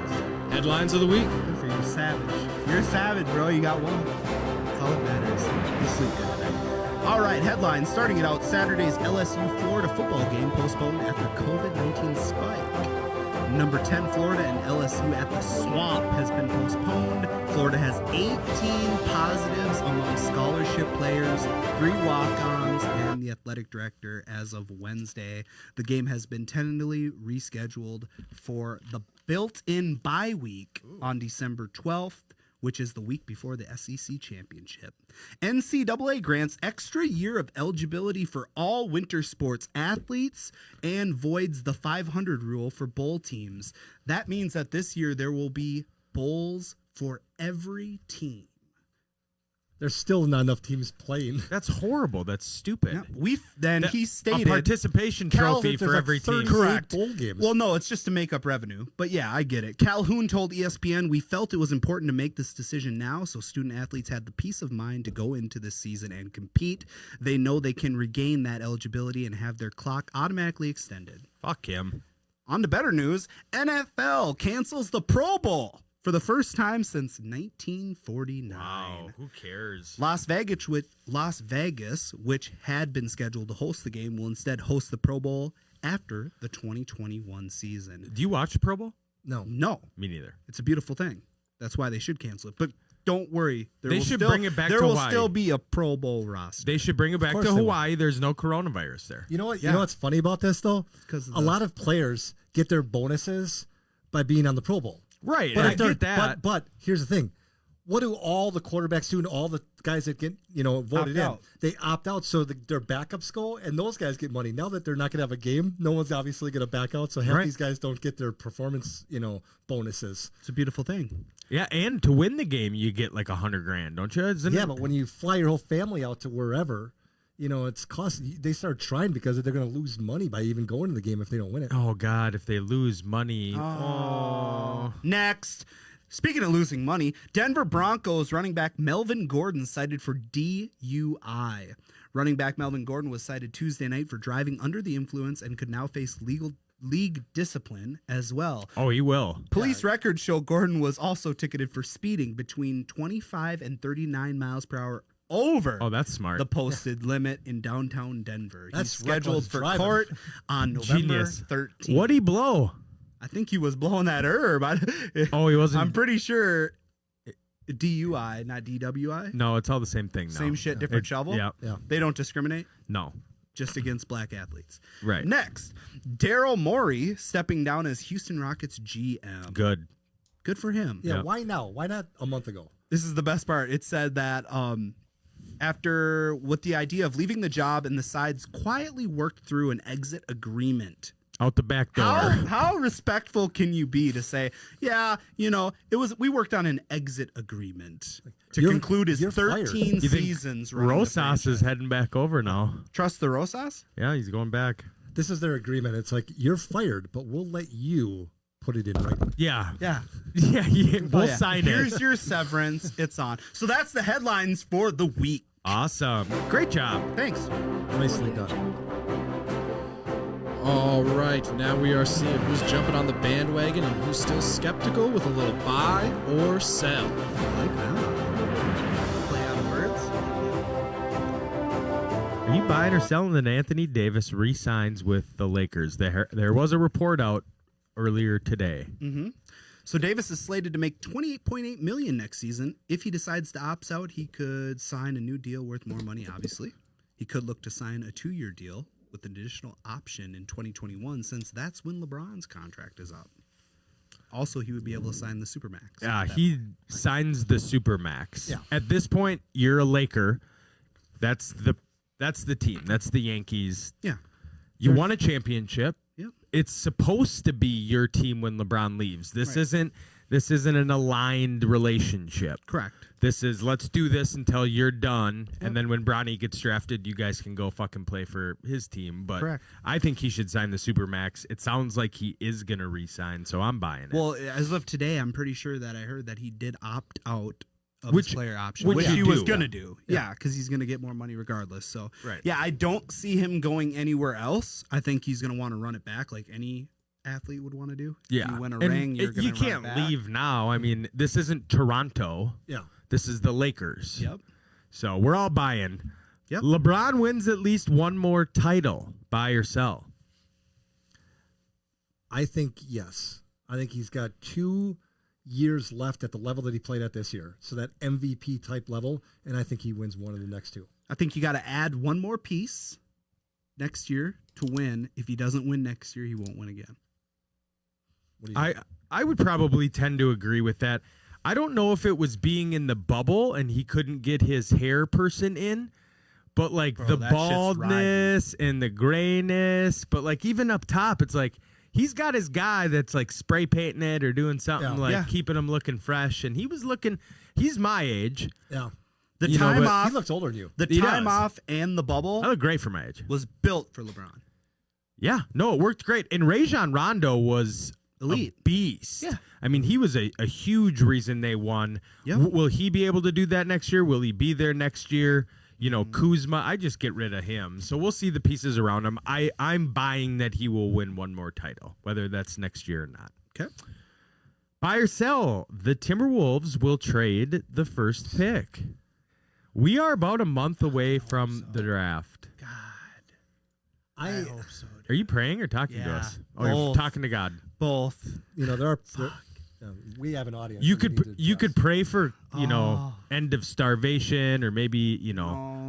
Headlines of the week. Good for you, savage. You're a savage, bro. You got one. That's all that matters. You sleep good tonight. All right, headlines. Starting it out, Saturday's LSU-Florida football game postponed after COVID-19 spike. Number 10, Florida and LSU at the Swamp has been postponed. Florida has 18 positives among scholarship players, 3 walk-ons, and the athletic director as of Wednesday. The game has been tentatively rescheduled for the built-in bye week on December 12th, which is the week before the SEC championship. NCAA grants extra year of eligibility for all winter sports athletes and voids the 500 rule for bowl teams. That means that this year there will be bowls for every team. There's still not enough teams playing. That's horrible. That's stupid. He A stated participation trophy for every team. Correct. Bowl games. Well, no, it's just to make up revenue. But yeah, I get it. Calhoun told ESPN, "We felt it was important to make this decision now so student athletes had the peace of mind to go into this season and compete. They know they can regain that eligibility and have their clock automatically extended." Fuck him. On to better news, NFL cancels the Pro Bowl for the first time since 1949. Wow. Who cares? Las Vegas, which had been scheduled to host the game, will instead host the Pro Bowl after the 2021 season. Do you watch the Pro Bowl? no. No, Me neither. it's a beautiful thing. That's why they should cancel it. But don't worry, They will should still, bring it back There to will Hawaii. still be a Pro Bowl roster. They should bring it back course to they will. Hawaii. There's no coronavirus there. You know what? Yeah. You know what's funny about this though? 'Cause of A lot of players get their bonuses by being on the Pro Bowl. Right. But I if they're- get that. But here's the thing: what do all the quarterbacks do and all the guys that get, voted Opt in? out. They opt out so their backups go, and those guys get money. Now that they're not going to have a game, no one's obviously going to back out, so half these guys don't get their performance, bonuses. It's a beautiful thing. Yeah, and to win the game, you get like $100,000, don't you? But when you fly your whole family out to wherever, it's cost. They start trying because they're going to lose money by even going to the game if they don't win it. Oh God, if they lose money. Next. Speaking of losing money, Denver Broncos running back Melvin Gordon cited for DUI. Running back Melvin Gordon was cited Tuesday night for driving under the influence and could now face league discipline as well. Oh, he will. Police records show Gordon was also ticketed for speeding between 25 and 39 miles per hour over that's smart. the posted limit in downtown Denver. That's He's scheduled reckless for driving. court on November Genius. 13th. What'd he blow? I think he was blowing that herb. Oh, he wasn't. I'm pretty sure DUI, not DWI. No, it's all the same thing now. Same shit, different shovel. Yeah. Yeah. They don't discriminate, No. just against black athletes. Right. Next, Daryl Morey stepping down as Houston Rockets GM. Good. Good for him. Yeah, Yeah. why now? Why not a month ago? This is the best part. It said that after with the idea of leaving the job and the sides quietly worked through an exit agreement. Out the back door. How respectful can you be to say, yeah, we worked on an exit agreement to You're- conclude his you're fired. 13 You think seasons running the Rosas franchise. is heading back over now. Trust the Rosas? Yeah, he's going back. This is their agreement. It's like, you're fired, but we'll let you put it in writing. Yeah. Yeah. Yeah, we'll Yeah. sign Here's it. your severance. It's on. So that's the headlines for the week. Awesome. Great job. Thanks. Nicely done. All right, now we are seeing who's jumping on the bandwagon and who's still skeptical with a little buy or sell. I like that. Play on words. Are you buying or selling that Anthony Davis re-signs with the Lakers? There was a report out earlier today. Mm-hmm. So Davis is slated to make $28.8 million next season. If he decides to opt out, he could sign a new deal worth more money, obviously. He could look to sign a 2-year deal with an additional option in 2021, since that's when LeBron's contract is up. Also, he would be able to sign the Supermax. Yeah, he signs the Supermax. Yeah. At this point, you're a Laker. That's the team. That's the Yankees. Yeah. You won a championship. Yep. It's supposed to be your team when LeBron leaves. This Right. isn't an aligned relationship. Correct. This is, let's do this until you're done, and then when Bronny gets drafted, you guys can go fucking play for his team. But Correct. I think he should sign the Supermax. It sounds like he is going to re-sign, so I'm buying it. Well, as of today, I'm pretty sure that I heard that he did opt out of Which- his player option, which which you he was do. going to do. Yeah, because he's going to get more money regardless. So, Right. yeah, I don't see him going anywhere else. I think he's going to want to run it back like any athlete would want to do. yeah. If you win a And ring, you're going to you can't leave now. I mean, this isn't Toronto. Yeah. This is the Lakers. Yep. So we're all buying. Yep. LeBron wins at least one more title. Buy or sell? I think yes. I think he's got 2 years left at the level that he played at this year. So that MVP type level, and I think he wins one of the next 2. I think you got to add one more piece next year to win. If he doesn't win next year, he won't win again. What do you think? I would probably tend to agree with that. I don't know if it was being in the bubble and he couldn't get his hair person in, but like Bro, the that shit's baldness and the grayness, but like even up top, it's like he's got his guy that's like spray painting it or doing something Yeah. like Yeah. keeping him looking fresh. And he's my age. Yeah. The You know, time but off, He looks older than you. the He time does. off, and the bubble I look great for my age. was built for LeBron. Yeah, no, it worked great. And Rajon Rondo was Elite. a beast. Yeah. I mean, he was a huge reason they won. Yep. Will he be able to do that next year? Will he be there next year? You know, Kuzma, I just get rid of him. So we'll see the pieces around him. I'm buying that he will win one more title, whether that's next year or not. Okay. Buy or sell, the Timberwolves will trade the first pick. We are about a month away from the draft. God. I hope so. Are you praying or talking to Yeah, us? Oh, you're both. talking to God. Both. we have an audience. You that we could need to you could address. pray for end of starvation or maybe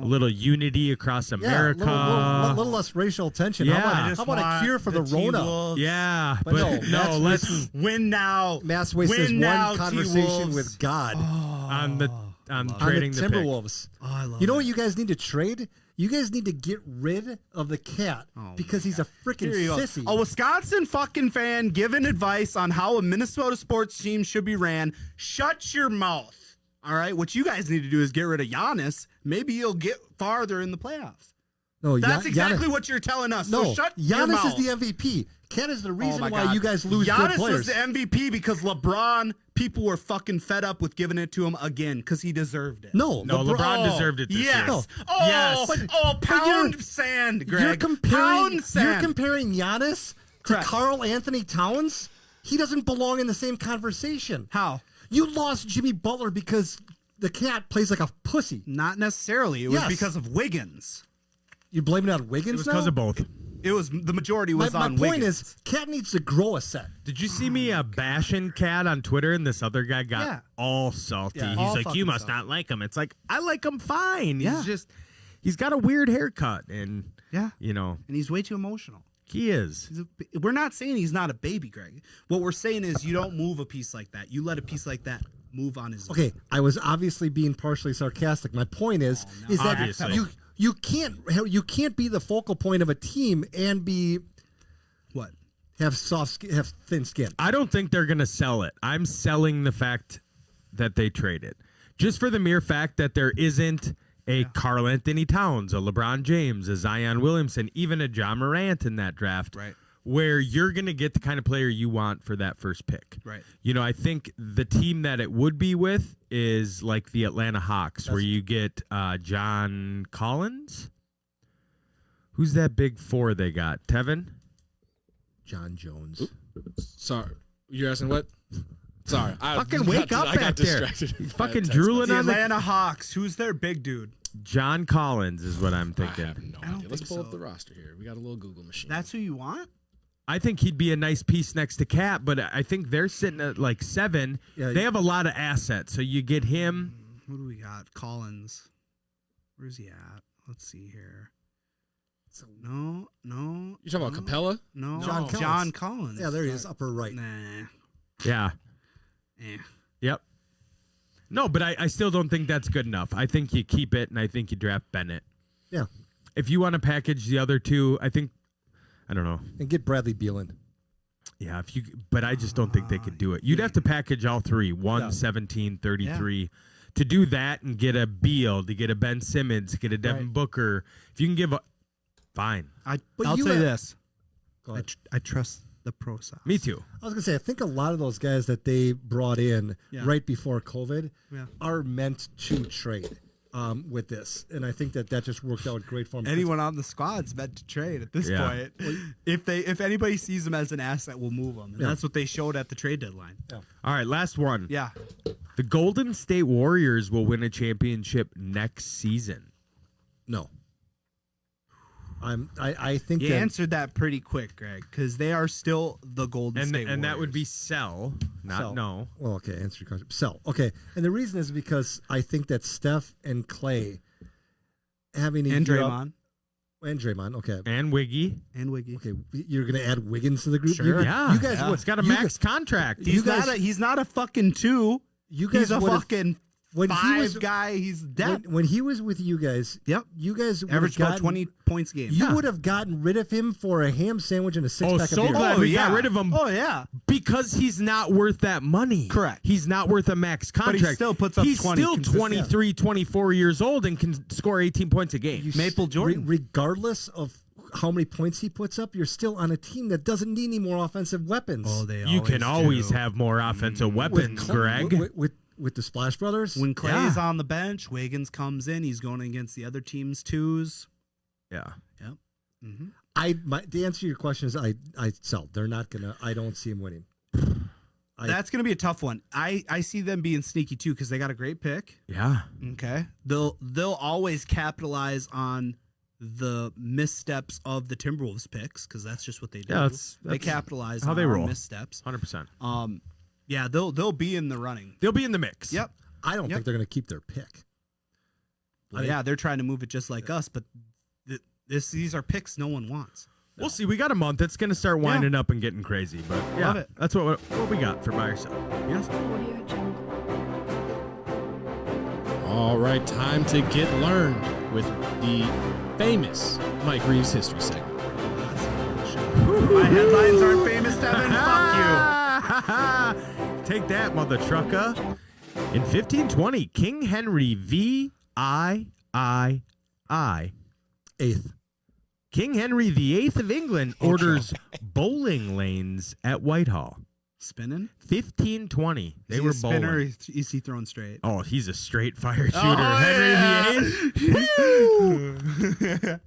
a little unity across America. Yeah, a little less racial tension. Yeah. How about a cure for the Rona? Wolves. Yeah, But no, Matt's let's wasting- Win now. Matt's wasting Win his now, one conversation T-Wolves. with God on on trading the the pick. Timberwolves. Oh, I love You know what you guys need to trade? You guys need to get rid of the cat because he's a freaking Here you go. sissy. A Wisconsin fucking fan giving advice on how a Minnesota sports team should be ran. Shut your mouth. All right. What you guys need to do is get rid of Giannis. Maybe you'll get farther in the playoffs. No, That's Gian- exactly Giannis- what you're telling us. No, So shut your Giannis mouth. is the MVP. Cat is the Oh reason my why God. you guys lose good Giannis players. was the MVP because LeBron, people were fucking fed up with giving it to him again because he deserved it. No, LeBron deserved it this Yes. year. No. Oh, Yes. pound sand, Greg. You're comparing Pound sand. Giannis to Correct. Karl Anthony Towns. He doesn't belong in the same conversation. How? You lost Jimmy Butler because the cat plays like a pussy. Not necessarily. It was Yes. because of Wiggins. You blaming it on It Wiggins was now? because of both. It was the majority was my on point Wiggins. is, Cat needs to grow a set. Did you see me bashing Cat on Twitter, and this other guy got Yeah. all salty? Yeah, He's all like, fucking "You must salty. not like him." It's like, I like him fine. Yeah. He's got a weird haircut, and Yeah. you know, And he's way too emotional. he is. We're not saying he's not a baby, Greg. What we're saying is you don't move a piece like that. You let a piece like that move on his own. Okay, I was obviously being partially sarcastic. My point is that Obviously. you can't be the focal point of a team and What? have thin skin. I don't think they're gonna sell it. I'm selling the fact that they trade it, just for the mere fact that there isn't a Karl Anthony Towns, a LeBron James, a Zion Williamson, even a John Morant in that draft. Right. Where you're going to get the kind of player you want for that first pick. Right. You know, I think the team that it would be with is like the Atlanta Hawks, where you get John Collins. Who's that big four they got? Tevin? John Jones. Sorry, you're asking what? Sorry, Fucking wake up I got back there. distracted. He's fucking drooling The on the... Atlanta Hawks. Who's their big dude? John Collins is what I'm I thinking. have no I don't idea. Let's think pull up so. the roster here. We got a little Google machine. That's who you want? I think he'd be a nice piece next to Cat, but I think they're sitting at like 7. Yeah, They have a lot of assets, so you get him. Who do we got? Collins. Where's he at? Let's see here. No. You talking about Capella? No. John Collins. John Collins. Yeah, there he is, upper right. Nah. Yeah. Yep. No, but I still don't think that's good enough. I think you keep it, and I think you draft Bennett. Yeah, If you want to package the other two, I don't know. and get Bradley Beal. Yeah, but I just don't think they could do it. You'd have to package all three, 1, Yeah. 17, 33. To do that and get a Beal, to get a Ben Simmons, get a Devin Booker. If you can give fine. I'll you say have- this. Go ahead. I trust the process. Me too. I was gonna say, I think a lot of those guys that they brought in right before COVID are meant to trade with this, and I think that just worked out great for them. Anyone on the squad's meant to trade at this Yeah. point. If anybody sees them as an asset, we'll move them. And that's what they showed at the trade deadline. All right, last one. Yeah. The Golden State Warriors will win a championship next season. No, I think You that answered that pretty quick, Greg, because they are still the Golden State And that would be Warriors. sell, not Sell. no. Well, okay, answer your question. Sell. Okay, and the reason is because I think that Steph and Clay having a And year up- Draymond. and Draymond. Okay, And Wiggy. And Wiggy. okay, you're gonna add Wiggins to the group. Sure. Yeah. you guys would. It's got a you max contract. He's guys- he's not a fucking 2. You guys He's a would've- fucking when he 5 was- guy. He's depth. When he was with you guys, Yep. you guys would've Average about gotten- 20 points a game. You would have gotten rid of him for a ham sandwich and a six pack so of beer. glad we got rid of him. Oh, yeah. Because he's not worth that money. Correct. He's not worth a max But he contract. still puts up He's 20 still consistent. 23, 24 years old and can score 18 points a game. Maple Jordan. Regardless of how many points he puts up, you're still on a team that doesn't need any more offensive weapons. they You can always do. have more offensive weapons, Greg. With the Splash Brothers. When Clay's on the bench, Wiggins comes in. He's going against the other team's 2s. Yeah. Yep. The answer to your question is I sell. They're not gonna. I don't see him winning. That's going to be a tough one. I see them being sneaky too because they got a great pick. Yeah. Okay. They'll always capitalize on the missteps of the Timberwolves picks because that's just what they do. Yeah, they capitalize how on they our roll. missteps. 100%. Yeah, they'll be in the running. They'll be in the mix. Yep. I don't think they're gonna keep their pick. yeah, they're trying to move it just like us, but these are picks no one wants. We'll see. We got a month. It's going to start winding up and getting crazy. But yeah, Love it. that's what we got for Buy or Sell. Yes. Audio Jungle. All right, time to get learned with the famous Mike Reeves history segment. My headlines aren't famous, Devin. Fuck Take that, mother trucker. In 1520, King Henry VIII. Eighth. King Henry VIII of England orders bowling lanes at Whitehall. you. Spinning? 1520. They Is he were a spinner or bowling. is he throwing straight? Oh, he's a straight fire shooter. yeah. Henry VIII.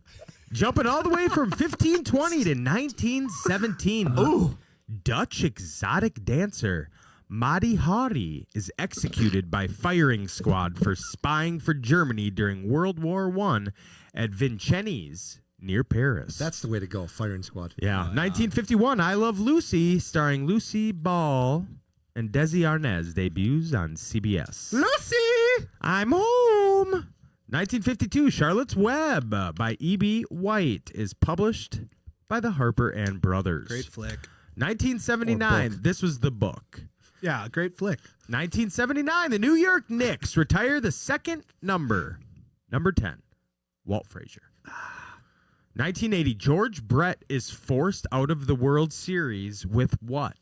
Jumping all the way from 1520 to 1917. Ooh. Dutch exotic dancer Madi Hari is executed by firing squad for spying for Germany during World War I at Vincennes near Paris. That's the way to go. Firing squad. Yeah. 1951, I Love Lucy, starring Lucy Ball and Desi Arnaz, debuts on CBS. Lucy! I'm home. 1952, Charlotte's Web by E.B. White is published by the Harper and Brothers. Great flick. 1979, this was the book. Yeah, great flick. 1979, the New York Knicks retire the second number 10, Walt Frazier. 1980, George Brett is forced out of the World Series with what?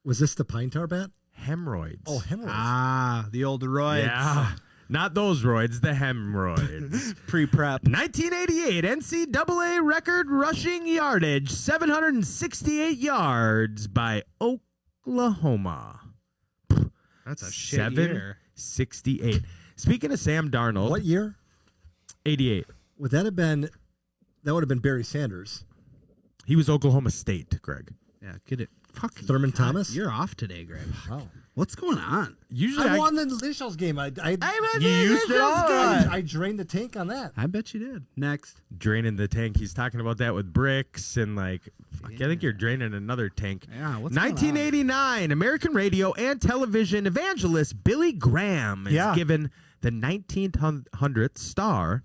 Was this the pine tar bat? Hemorrhoids. Oh, hemorrhoids. Ah, the old roids. Yeah. Not those roids, the hemorrhoids. Pre-prep. 1988, NCAA record rushing yardage, 768 yards by Oklahoma. That's a shit year. 768. Speaking of Sam Darnold. What year? 88. Would that have been? That would have been Barry Sanders. He was Oklahoma State, Greg. Yeah, get it. Fucking Thurman God, Thomas? You're off today, Greg. Wow. What's going on? Usually I won the initials game. I used it all. I drained the tank on that. I bet you did. Next. draining the tank. He's talking about that with bricks and like, fuck, I think you're draining another tank. Yeah, what's going on? 1989, American radio and television evangelist Billy Graham is given the 1900th star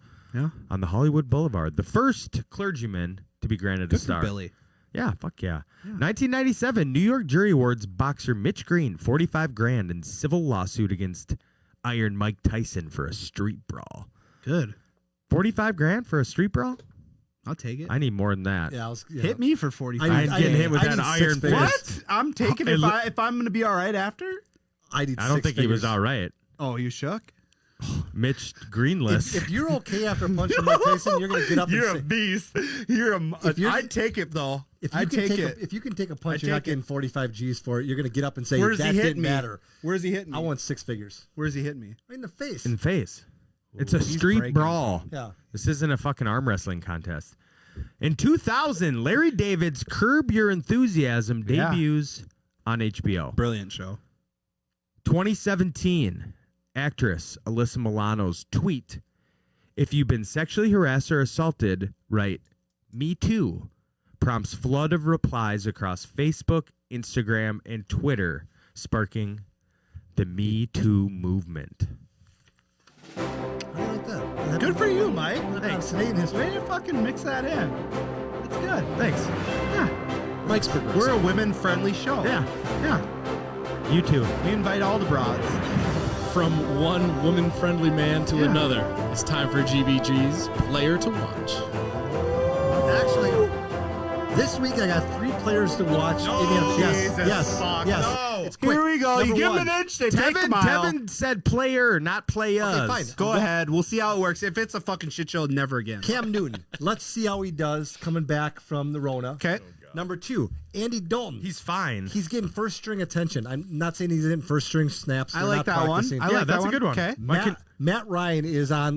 on the Hollywood Boulevard, the first clergyman to be granted a Good star. for Billy. Yeah, fuck yeah. 1997, New York jury awards boxer Mitch Green $45,000 in civil lawsuit against Iron Mike Tyson for a street brawl. Good. $45,000 for a street brawl? I'll take it. I need more than that. Yeah, Hit me for 45. I ain't getting hit with I that need iron six figures. fist. What? I'm taking it if I'm going to be all right after? I need. I don't think he was all right. Oh, you shook? Mitch Greenless. If you're okay after punching Mike Tyson, you're gonna get up. You're and a say, beast. I'd take it, though. If you can take a punch, you're not getting 45 G's for it. You're gonna get up and say Where's that he hitting didn't me? matter. Where's he hitting me? I want six figures. Where's he hitting me? Right in the face. in the face. It's a he's street breaking. brawl. Yeah. This isn't a fucking arm wrestling contest. In 2000, Larry David's Curb Your Enthusiasm debuts on HBO. Brilliant show. 2017, actress Alyssa Milano's tweet, "If you've been sexually harassed or assaulted, write me too," prompts flood of replies across Facebook, Instagram, and Twitter, sparking the Me Too movement. I like that. Good for you, Mike. Thanks. Today in history. Way to fucking mix that in. That's good. Thanks. Yeah. Mike's progressive. We're a women-friendly show. Yeah, Yeah. you too. We invite all the broads. From one woman-friendly man to another, it's time for GBG's Player to Watch. Actually, this week I got 3 players to watch. Yes. It's quick. Here we go. Number You give one. them an inch, they take a mile. Tevin said player, not players. Okay, fine. Go ahead. We'll see how it works. If it's a fucking shit show, never again. Cam Newton. Let's see how he does coming back from the Rona. Okay. Number 2, Andy Dalton. He's fine. He's getting first string attention. I'm not saying he's getting first string snaps. I They're like not that one. practicing. I like that that's one. a good one. Okay. Matt Ryan is on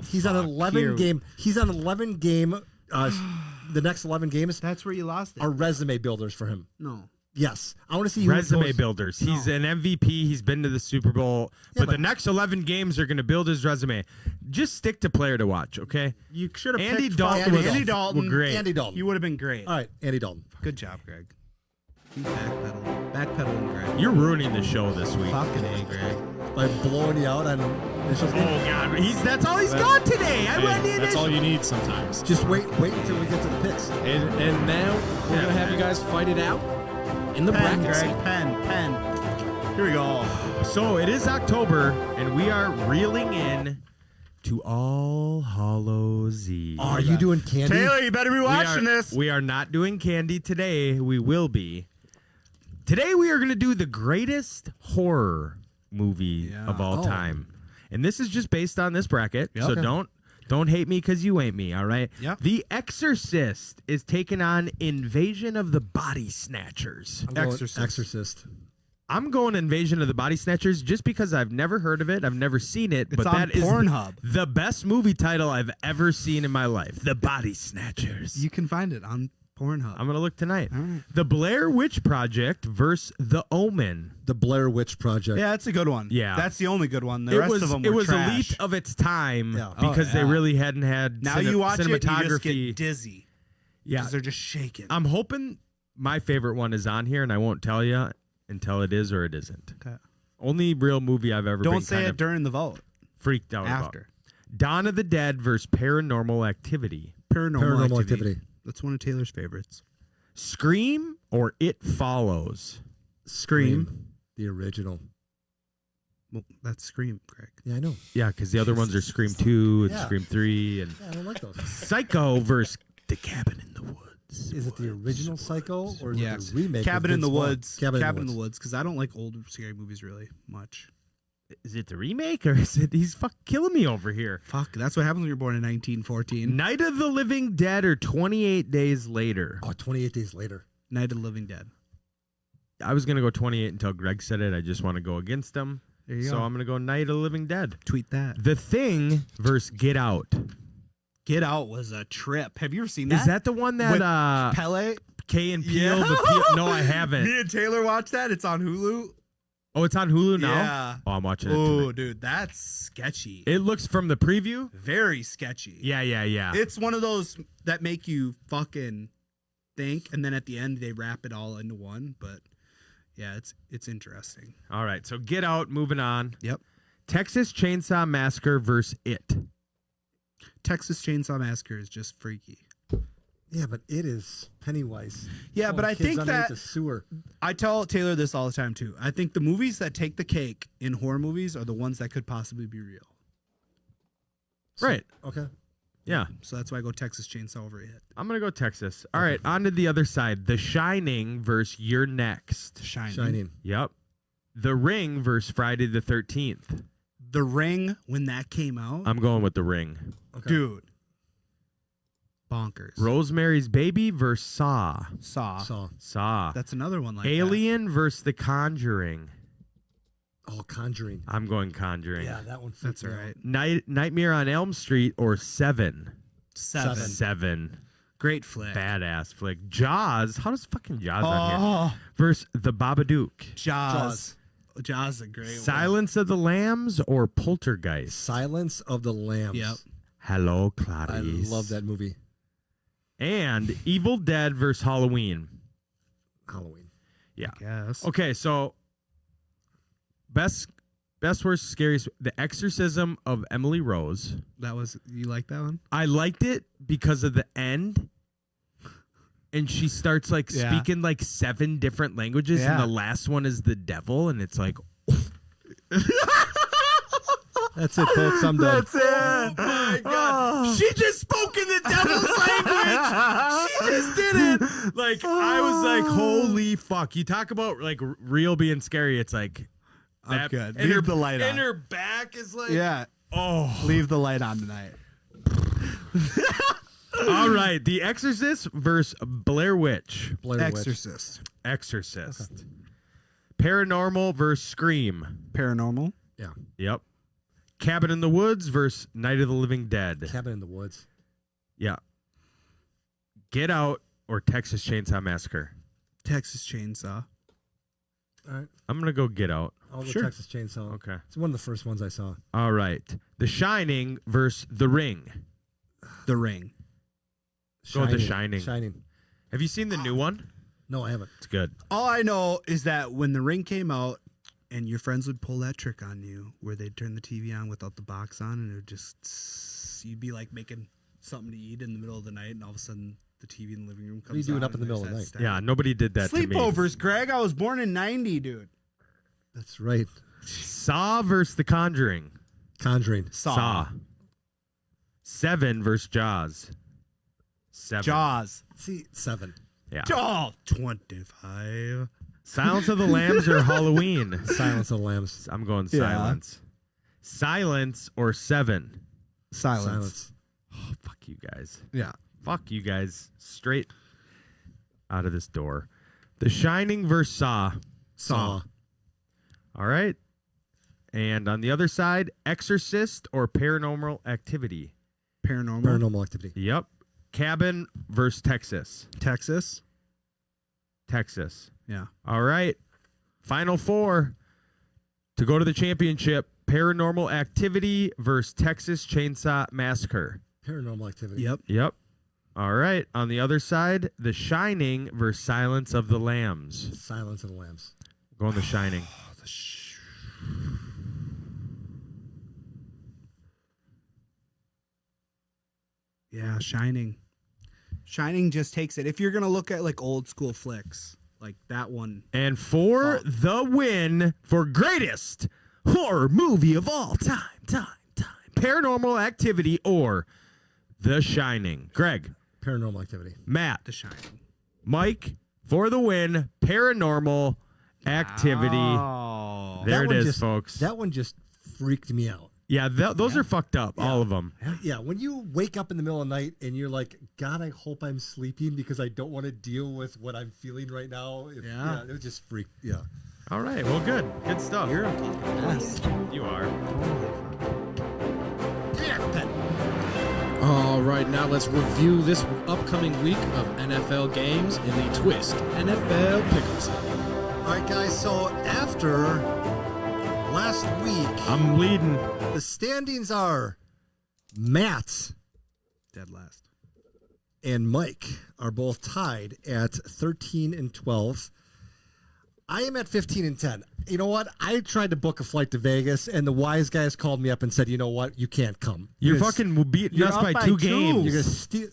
he's on fuck. 11 Here. game. He's on 11 game. The next 11 games That's where you lost it. are resume builders for him. No. Yes, I want to see who Resume goes- builders. He's an MVP. He's been to the Super Bowl. Yeah, but the but- next 11 games are going to build his resume. Just stick to player to watch, okay? You should have Andy picked Dalton fucking was Andy Dalton. great. Andy Dalton. You would have been great. All right, Andy Dalton. Good job, Greg. You backpedaling. Backpedaling, Greg. You're ruining the show this week. Fucking A, Greg. by blowing you out on initials game. Oh God, that's all he's got today. That's all you need sometimes. Just wait until we get to the picks. And now we're gonna have you guys fight it out in the Pen, bracket. Greg, pen. Here we go. So it is October, and we are reeling in to All Hallows Eve. Are you doing candy? Taylor, you better be watching this. We are not doing candy today. We will be. Today we are going to do the greatest horror movie of all time. And this is just based on this bracket. Yep. So Okay. don't hate me because you ain't me, all right? Yep. The Exorcist is taking on Invasion of the Body Snatchers. I'm going Exorcist. Exorcist. I'm going Invasion of the Body Snatchers just because I've never heard of it. I've never seen it. It's but on that is Pornhub. the best movie title I've ever seen in my life. The Body Snatchers. You can find it on Pornhub. I'm going to look tonight. All right. The Blair Witch Project versus The Omen. The Blair Witch Project. Yeah, that's a good one. Yeah. That's the only good one. The rest of them it were was trash. elite of its time Yeah. because they yeah. really hadn't had Now you watch it, you cinematography. just get dizzy. Yeah. Because they're just shaking. I'm hoping my favorite one is on here, and I won't tell you until it is or it isn't. Okay. Only real movie I've ever Don't been say kind it of during the vote. freaked out After. about. Dawn of the Dead versus Paranormal Activity. Paranormal, Activity. That's one of Taylor's favorites. Scream or It Follows. Scream. The original. Well, that's Scream, Greg. Yeah, I know. Yeah, because the other ones are Scream 2 and Yeah. Scream 3 and Yeah, I don't like those. Psycho versus The Cabin in the Woods. Is it the original Psycho or is Yes. it the remake? Cabin with in the Vince Vaughn? Woods. Cabin in the Woods. Because I don't like old scary movies really much. Is it the remake or is it he's killing me over here? Fuck, that's what happens when you're born in 1914. Night of the Living Dead or 28 Days Later. Oh, 28 Days Later. Night of the Living Dead. I was going to go 28 until Greg said it. I just want to go against him. There you So go. I'm going to go Night of the Living Dead. Tweet that. The Thing versus Get Out. Get Out was a trip. Have you ever seen that? Is that the one that With Pele? Kay and Peele? Yeah. The Peele? No, I haven't. Me and Taylor watched that. It's on Hulu. Oh, it's on Hulu now? Yeah. Oh, I'm watching it Oh, tonight. dude, that's sketchy. It looks from the preview? Very sketchy. Yeah. It's one of those that make you fucking think, and then at the end they wrap it all into one. But yeah, it's interesting. All right, so Get Out, moving on. Yep. Texas Chainsaw Massacre versus It. Texas Chainsaw Massacre is just freaky. Yeah, but it is Pennywise. Yeah, but Throwing I kids think underneath that the sewer. I tell Taylor this all the time too. I think the movies that take the cake in horror movies are the ones that could possibly be real. Right. Okay. Yeah. So that's why I go Texas Chainsaw over It. I'm going to go Texas. All right, on to the other side. The Shining versus You're Next. Shining. Yep. The Ring versus Friday the 13th. The Ring, when that came out, I'm going with The Ring. Okay. dude, bonkers. Rosemary's Baby versus Saw. Saw. That's another one like Alien versus The Conjuring. Oh, Conjuring. I'm going Conjuring. Yeah, that one. that. That's all right. Nightmare on Elm Street or Seven. Seven. Seven. Great flick. Badass flick. Jaws. How does fucking Jaws on here? Oh, Versus The Babadook. Jaws. Jaws is a great one. Silence of the Lambs or Poltergeist. Silence of the Lambs. Yep. Hello, I Clarice. love that movie. And Evil Dead versus Halloween. Halloween. Yeah. Yes. Okay, so best, worst, scariest. The Exorcism of Emily Rose. That was, you like that one? I liked it because of the end. And she starts like Yeah. speaking like 7 different languages, and Yeah. the last one is the devil, and it's like, That's it, folks. I'm done. it. Oh my God. She just spoke in the devil's language. She just did it. Like, I was like, holy fuck. You talk about like real being scary. It's like, I'm good. And Leave the light and on. her back is like, Yeah. oh. Leave the light on tonight. All right. The Exorcist versus Blair Witch. Blair Witch. Exorcist. Exorcist. Paranormal versus Scream. Paranormal. Yeah. Yep. Cabin in the Woods versus Night of the Living Dead. Cabin in the Woods. Yeah. Get Out or Texas Chainsaw Massacre. Texas Chainsaw. All right. I'm going to go Get Out. I'll go Sure. Texas Chainsaw. Okay. It's one of the first ones I saw. All right. The Shining versus The Ring. The Ring. Go with The Shining. Shining. Have you seen the new one? No, I haven't. It's good. All I know is that when The Ring came out, And your friends would pull that trick on you where they'd turn the TV on without the box on, and it would just, you'd be like making something to eat in the middle of the night, and all of a sudden the TV in the living room comes on. What are you doing up and in the middle there's of the that night? static. Yeah, nobody did that to me. Sleepovers, Greg. I was born in 90, dude. That's right. Saw versus The Conjuring. Conjuring. Saw. 7 versus Jaws. 7. Jaws. See, 7. Yeah. Jaws. 25. Silence of the Lambs or Halloween? Silence of the Lambs. I'm going Yeah. silence. Silence or 7? Silence. Oh, fuck you guys. Yeah. Fuck you guys. Straight out of this door. The Shining versus Saw. Saw. All right. And on the other side, Exorcist or Paranormal Activity? Paranormal Activity. Yep. Cabin versus Texas. Texas. Texas. Yeah. All right. Final 4 to go to the championship. Paranormal Activity versus Texas Chainsaw Massacre. Paranormal Activity. Yep. All right. On the other side, The Shining versus Silence of the Lambs. Silence of the Lambs. Going The Shining. Yeah, Shining. Shining just takes it. If you're going to look at like old school flicks, like that one. And for the win for greatest horror movie of all time. Paranormal Activity or The Shining. Greg. Paranormal Activity. Matt. The Shining. Mike, for the win, Paranormal Activity. Oh. There it is, just, folks. That one just freaked me out. Yeah, those are fucked up, all of them. Yeah, when you wake up in the middle of the night and you're like, God, I hope I'm sleeping because I don't want to deal with what I'm feeling right now. Yeah. It was just freak. Yeah. All right, well, good. Good stuff. You're a fucking ass. You are. All right, now let's review this upcoming week of NFL games in the Twist NFL Pick'em segment. All right, guys. So after last week, I'm leading. the standings are Matt Dead last. and Mike are both tied at 13 and 12. I am at 15 and 10. You know what? I tried to book a flight to Vegas, and the wise guys called me up and said, "You know what? You can't come. You're gonna fucking beating you're us up by by 2 2. games. You're gonna steal.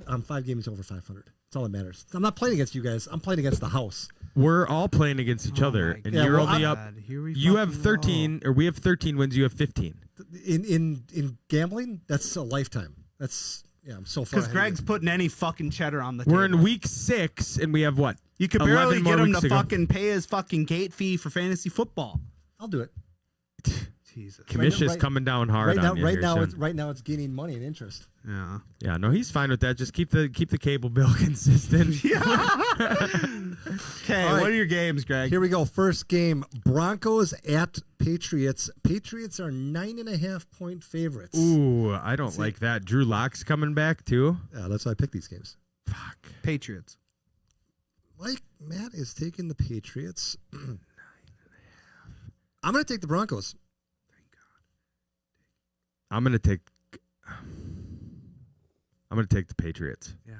I'm 5 games over 500. That's all that matters. I'm not playing against you guys. I'm playing against the house. We're all playing against each other, my and God. you're Yeah, well, only God, up. here we You have fucking 13, or we have 13 wins. You have 15. In gambling, that's a lifetime. That's I'm so far. Because ahead of Greg's you. putting any fucking cheddar on the We're table. in week 6, and we have what? You could 11 barely more get him weeks to go. fucking pay his fucking gate fee for fantasy football. I'll do it. Jesus. Commission's right- coming down hard Right now, on you right here now, soon. right now, it's gaining money and interest. Yeah. Yeah, no, he's fine with that. Just keep the cable bill consistent. Okay, All right. what are your games, Greg? Here we go. First game: Broncos at Patriots. Patriots are 9.5 point favorites. Ooh, I don't like that. Drew Lock's coming back too. Yeah, that's why I picked these games. Fuck. Patriots. Matt is taking the Patriots. I'm going to take the Broncos. I'm gonna take the Patriots. Yeah.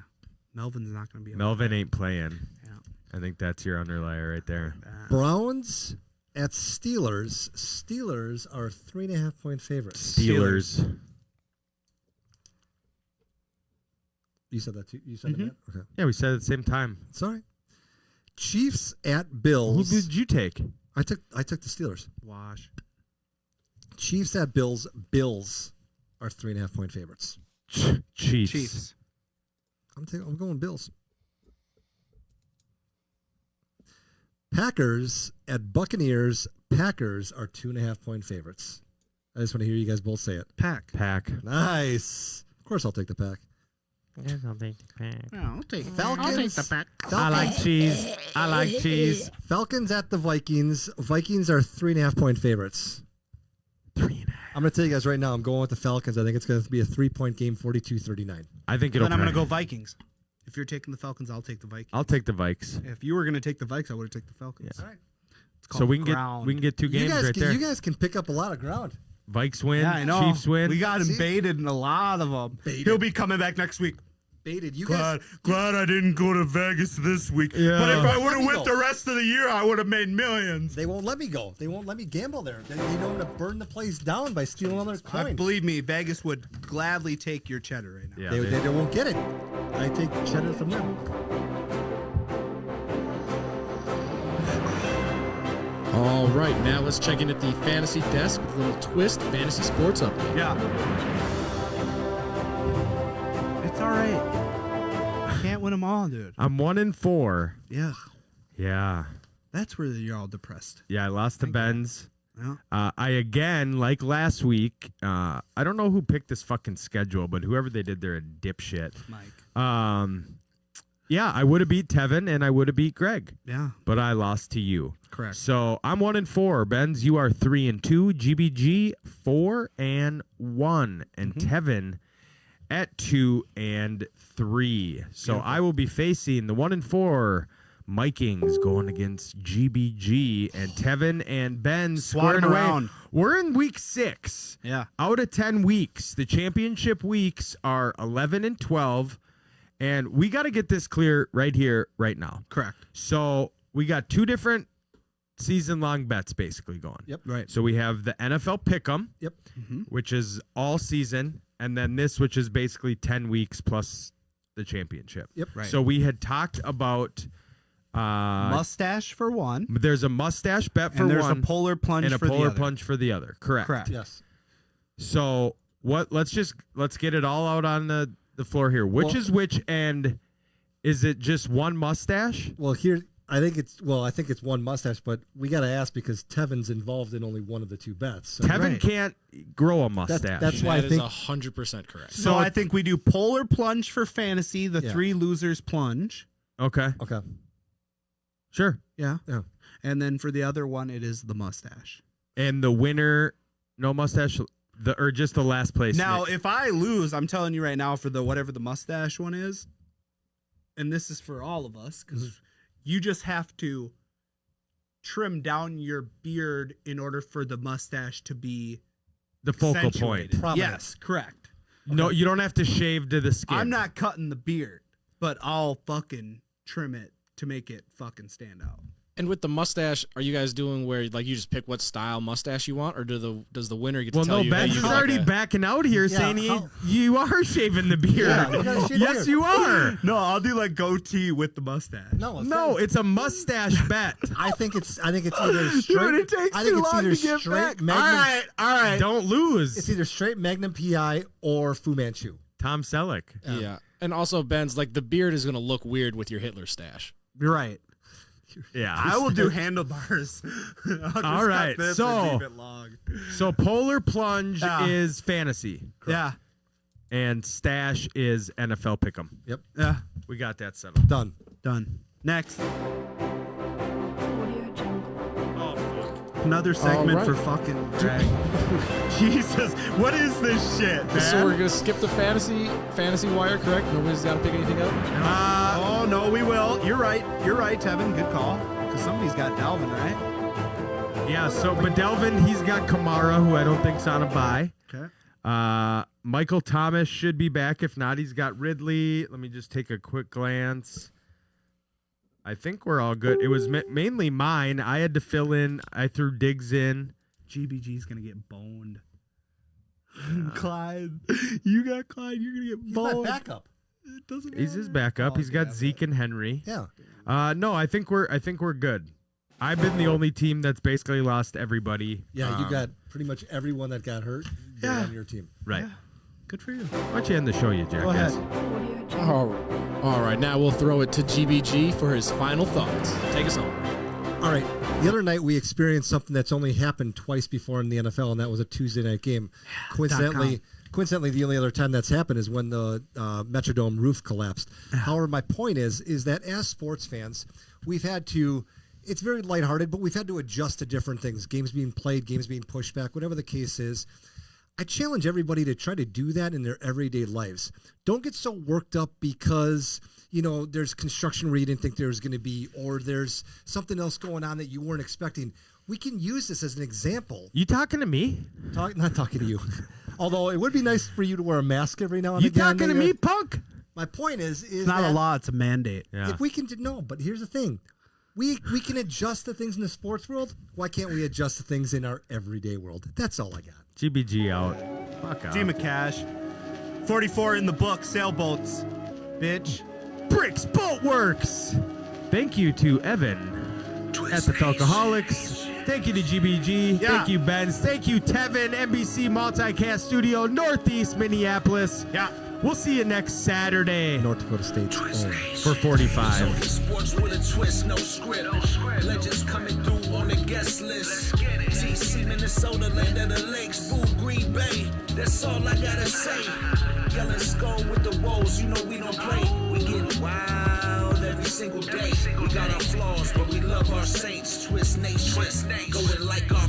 Melvin's not going to be able Melvin ain't playing. Yeah. I think that's your underlier right there. Browns at Steelers. Steelers are 3.5 point favorites. Steelers. You said that too. You said that, Matt? Okay. Yeah, we said it at the same time. Sorry. Chiefs at Who Bills. did you take? I took the Steelers. Wash. Chiefs at Bills. Bills are 3.5 point favorites. Chiefs. I'm going Bills. Packers at Buccaneers. Packers are 2.5 point favorites. I just want to hear you guys both say it. Pack. Nice. Of course, I'll take the pack. Yeah, I'll take Falcons. I like cheese. I like cheese. Falcons at the Vikings. Vikings are 3.5 point favorites. 3.5. I'm going to tell you guys right now, I'm going with the Falcons. I think it's going to be a 3-point game, 42-39. I think it'll. Then I'm going to play. go Vikings. If you're taking the Falcons, I'll take the Vikings. I'll take the Vikes. If you were going to take the Vikes, I would have taken the Falcons. Yeah. All right. So we can ground. get 2 games right there. You guys can pick up a lot of ground. Vikes win. Yeah, I know. Chiefs win. We got him See? baited in a lot of them. Baited. He'll be coming back next week. baited. You glad I didn't go to Vegas this week. Yeah. But if I would Let have me went go. the rest of the year, I would have made millions. They won't let me go. They won't let me gamble there. They know I'm going to burn the place down by stealing all their coin. Believe me, Vegas would gladly take your cheddar right now. Yeah, They won't get it. I take cheddar from them. All right, now let's check in at the fantasy desk with a little twist fantasy sports update. Yeah. It's all right. Can't win them all, dude. I'm 1-4. Yeah. Yeah. That's where you're all depressed. Yeah, I lost to Ben's. Yeah. I again, like last week, I don't know who picked this fucking schedule, but whoever they did, they're a dipshit. Mike. Yeah, I would have beat Tevin and I would have beat Greg, Yeah. but I lost to you. Correct. So I'm 1-4. Benz, you are 3-2. GBG 4-1, and Tevin at 2-3. So I will be facing the 1-4 Mikings going against GBG, and Tevin and Ben Swat 'em squaring away. around. We're in week 6. Yeah. Out of 10 weeks, the championship weeks are 11 and 12, and we got to get this clear right here, right now. Correct. So we got 2 different season-long bets basically going. Yep. Right. So we have the NFL Pick'em, Yep. which is all season, and then this, which is basically 10 weeks plus the championship. Yep. Right. So we had talked about Mustache for one. there's a mustache bet for And there's one, a polar plunge and a for the polar other. plunge for the other. Correct. Correct. Yes. So let's get it all out on the floor here. Which Well- is which, and is it just one mustache? Well, here I think it's one mustache, but we got to ask because Tevin's involved in only one of the 2 bets. So Tevin can't grow a mustache. that's why I That is think 100% correct. So I think we do polar plunge for fantasy, the Yeah. 3 losers plunge. okay. okay. Sure. Yeah. Yeah. And then for the other one, it is the mustache. And the winner, no mustache, or just the last place. Now, if I lose, I'm telling you right now, for the whatever the mustache one is, and this is for all of us, because you just have to trim down your beard in order for the mustache to be the focal point. accentuated. Prominent. Yes, correct. No, you don't have to shave to the skin. I'm not cutting the beard, but I'll fucking trim it to make it fucking stand out. And with the mustache, are you guys doing where like you just pick what style mustache you want, or does the winner get to Well, tell no, you? Ben hey, is you already like a- backing out here, Yeah, saying you are shaving the beard. Yeah, you gotta shave the Yes, beard. you are. No, I'll do like goatee with the mustache. No, No, it's a mustache bet. I think it's either straight. Dude, it takes I think too it's long either to get straight back. Magnum. All right. Don't lose. It's either straight Magnum PI or Fu Manchu. Tom Selleck. Yeah. And also Ben's like the beard is gonna look weird with your Hitler stash. You're right. Yeah. I will do handlebars. I'll just All right, cut this so- and leave it long. So polar plunge Yeah. is fantasy, Yeah. and stash is NFL Pick'em. Yep. Yeah. We got that settled. Done. Done. Next. Audio Jungle. Oh, fuck. Another segment right. for fucking Greg. Jesus. What is this shit, man? So we're gonna skip the fantasy wire, correct? Nobody's got to pick anything up. Oh, no, we will. You're right. You're right, Tevin. Good call. Because somebody's got Dalvin, right? Yeah, so, but Delvin, he's got Kamara, who I don't think's on a bye. Okay. Michael Thomas should be back. If not, he's got Ridley. Let me just take a quick glance. I think we're all good. It was mainly mine. I had to fill in. I threw Diggs in. GBG's going to get boned. Clyde. You got Clyde. You're going to get He's my boned. backup. It doesn't He's his matter. backup. Oh, He's got yeah, Zeke and Henry. Yeah. No, I think we're good. I've been the only team that's basically lost everybody. Yeah, you got pretty much everyone that got hurt Yeah. on your team. right. Yeah. Good for you. Why don't you end the show, you Go ahead. jackass? Audio Jungle. All right, now we'll throw it to GBG for his final thoughts. Take us home. All right. The other night we experienced something that's only happened twice before in the NFL, and that was a Tuesday night game. Coincidentally, the only other time that's happened is when the Metrodome roof collapsed. However, my point is that as sports fans, we've had to. It's very lighthearted, but we've had to adjust to different things. Games being played, games being pushed back, whatever the case is. I challenge everybody to try to do that in their everyday lives. Don't get so worked up because, there's construction where you didn't think there was going to be, or there's something else going on that you weren't expecting. We can use this as an example. You talking to me? Not talking to you. Although it would be nice for you to wear a mask every now and You again. talking to me, punk? My point is It's not that a law; it's a mandate. Yeah. if we can no, but here's the thing. We can adjust the things in the sports world. Why can't we adjust the things in our everyday world? That's all I got. GBG out. Fuck out. D McCash, 44 in the book. Sailboats, bitch. Bricks Boat Works. Thank you to Evan at the Falcoholics. Thank you to GBG. Yeah. Thank you, Benz. Thank you, Tevin, NBC Multicast Studio, Northeast Minneapolis. Yeah. We'll see you next Saturday North Dakota State. for 45. Sports with a twist, no script. Legends coming through on the guest list. TC, Minnesota, land of the lakes. Boo, Green Bay. That's all I gotta say. Yelling skull with the woes, you know we don't play. We get wild every single day. We got our flaws, but we love our saints. Twist Nation, going like our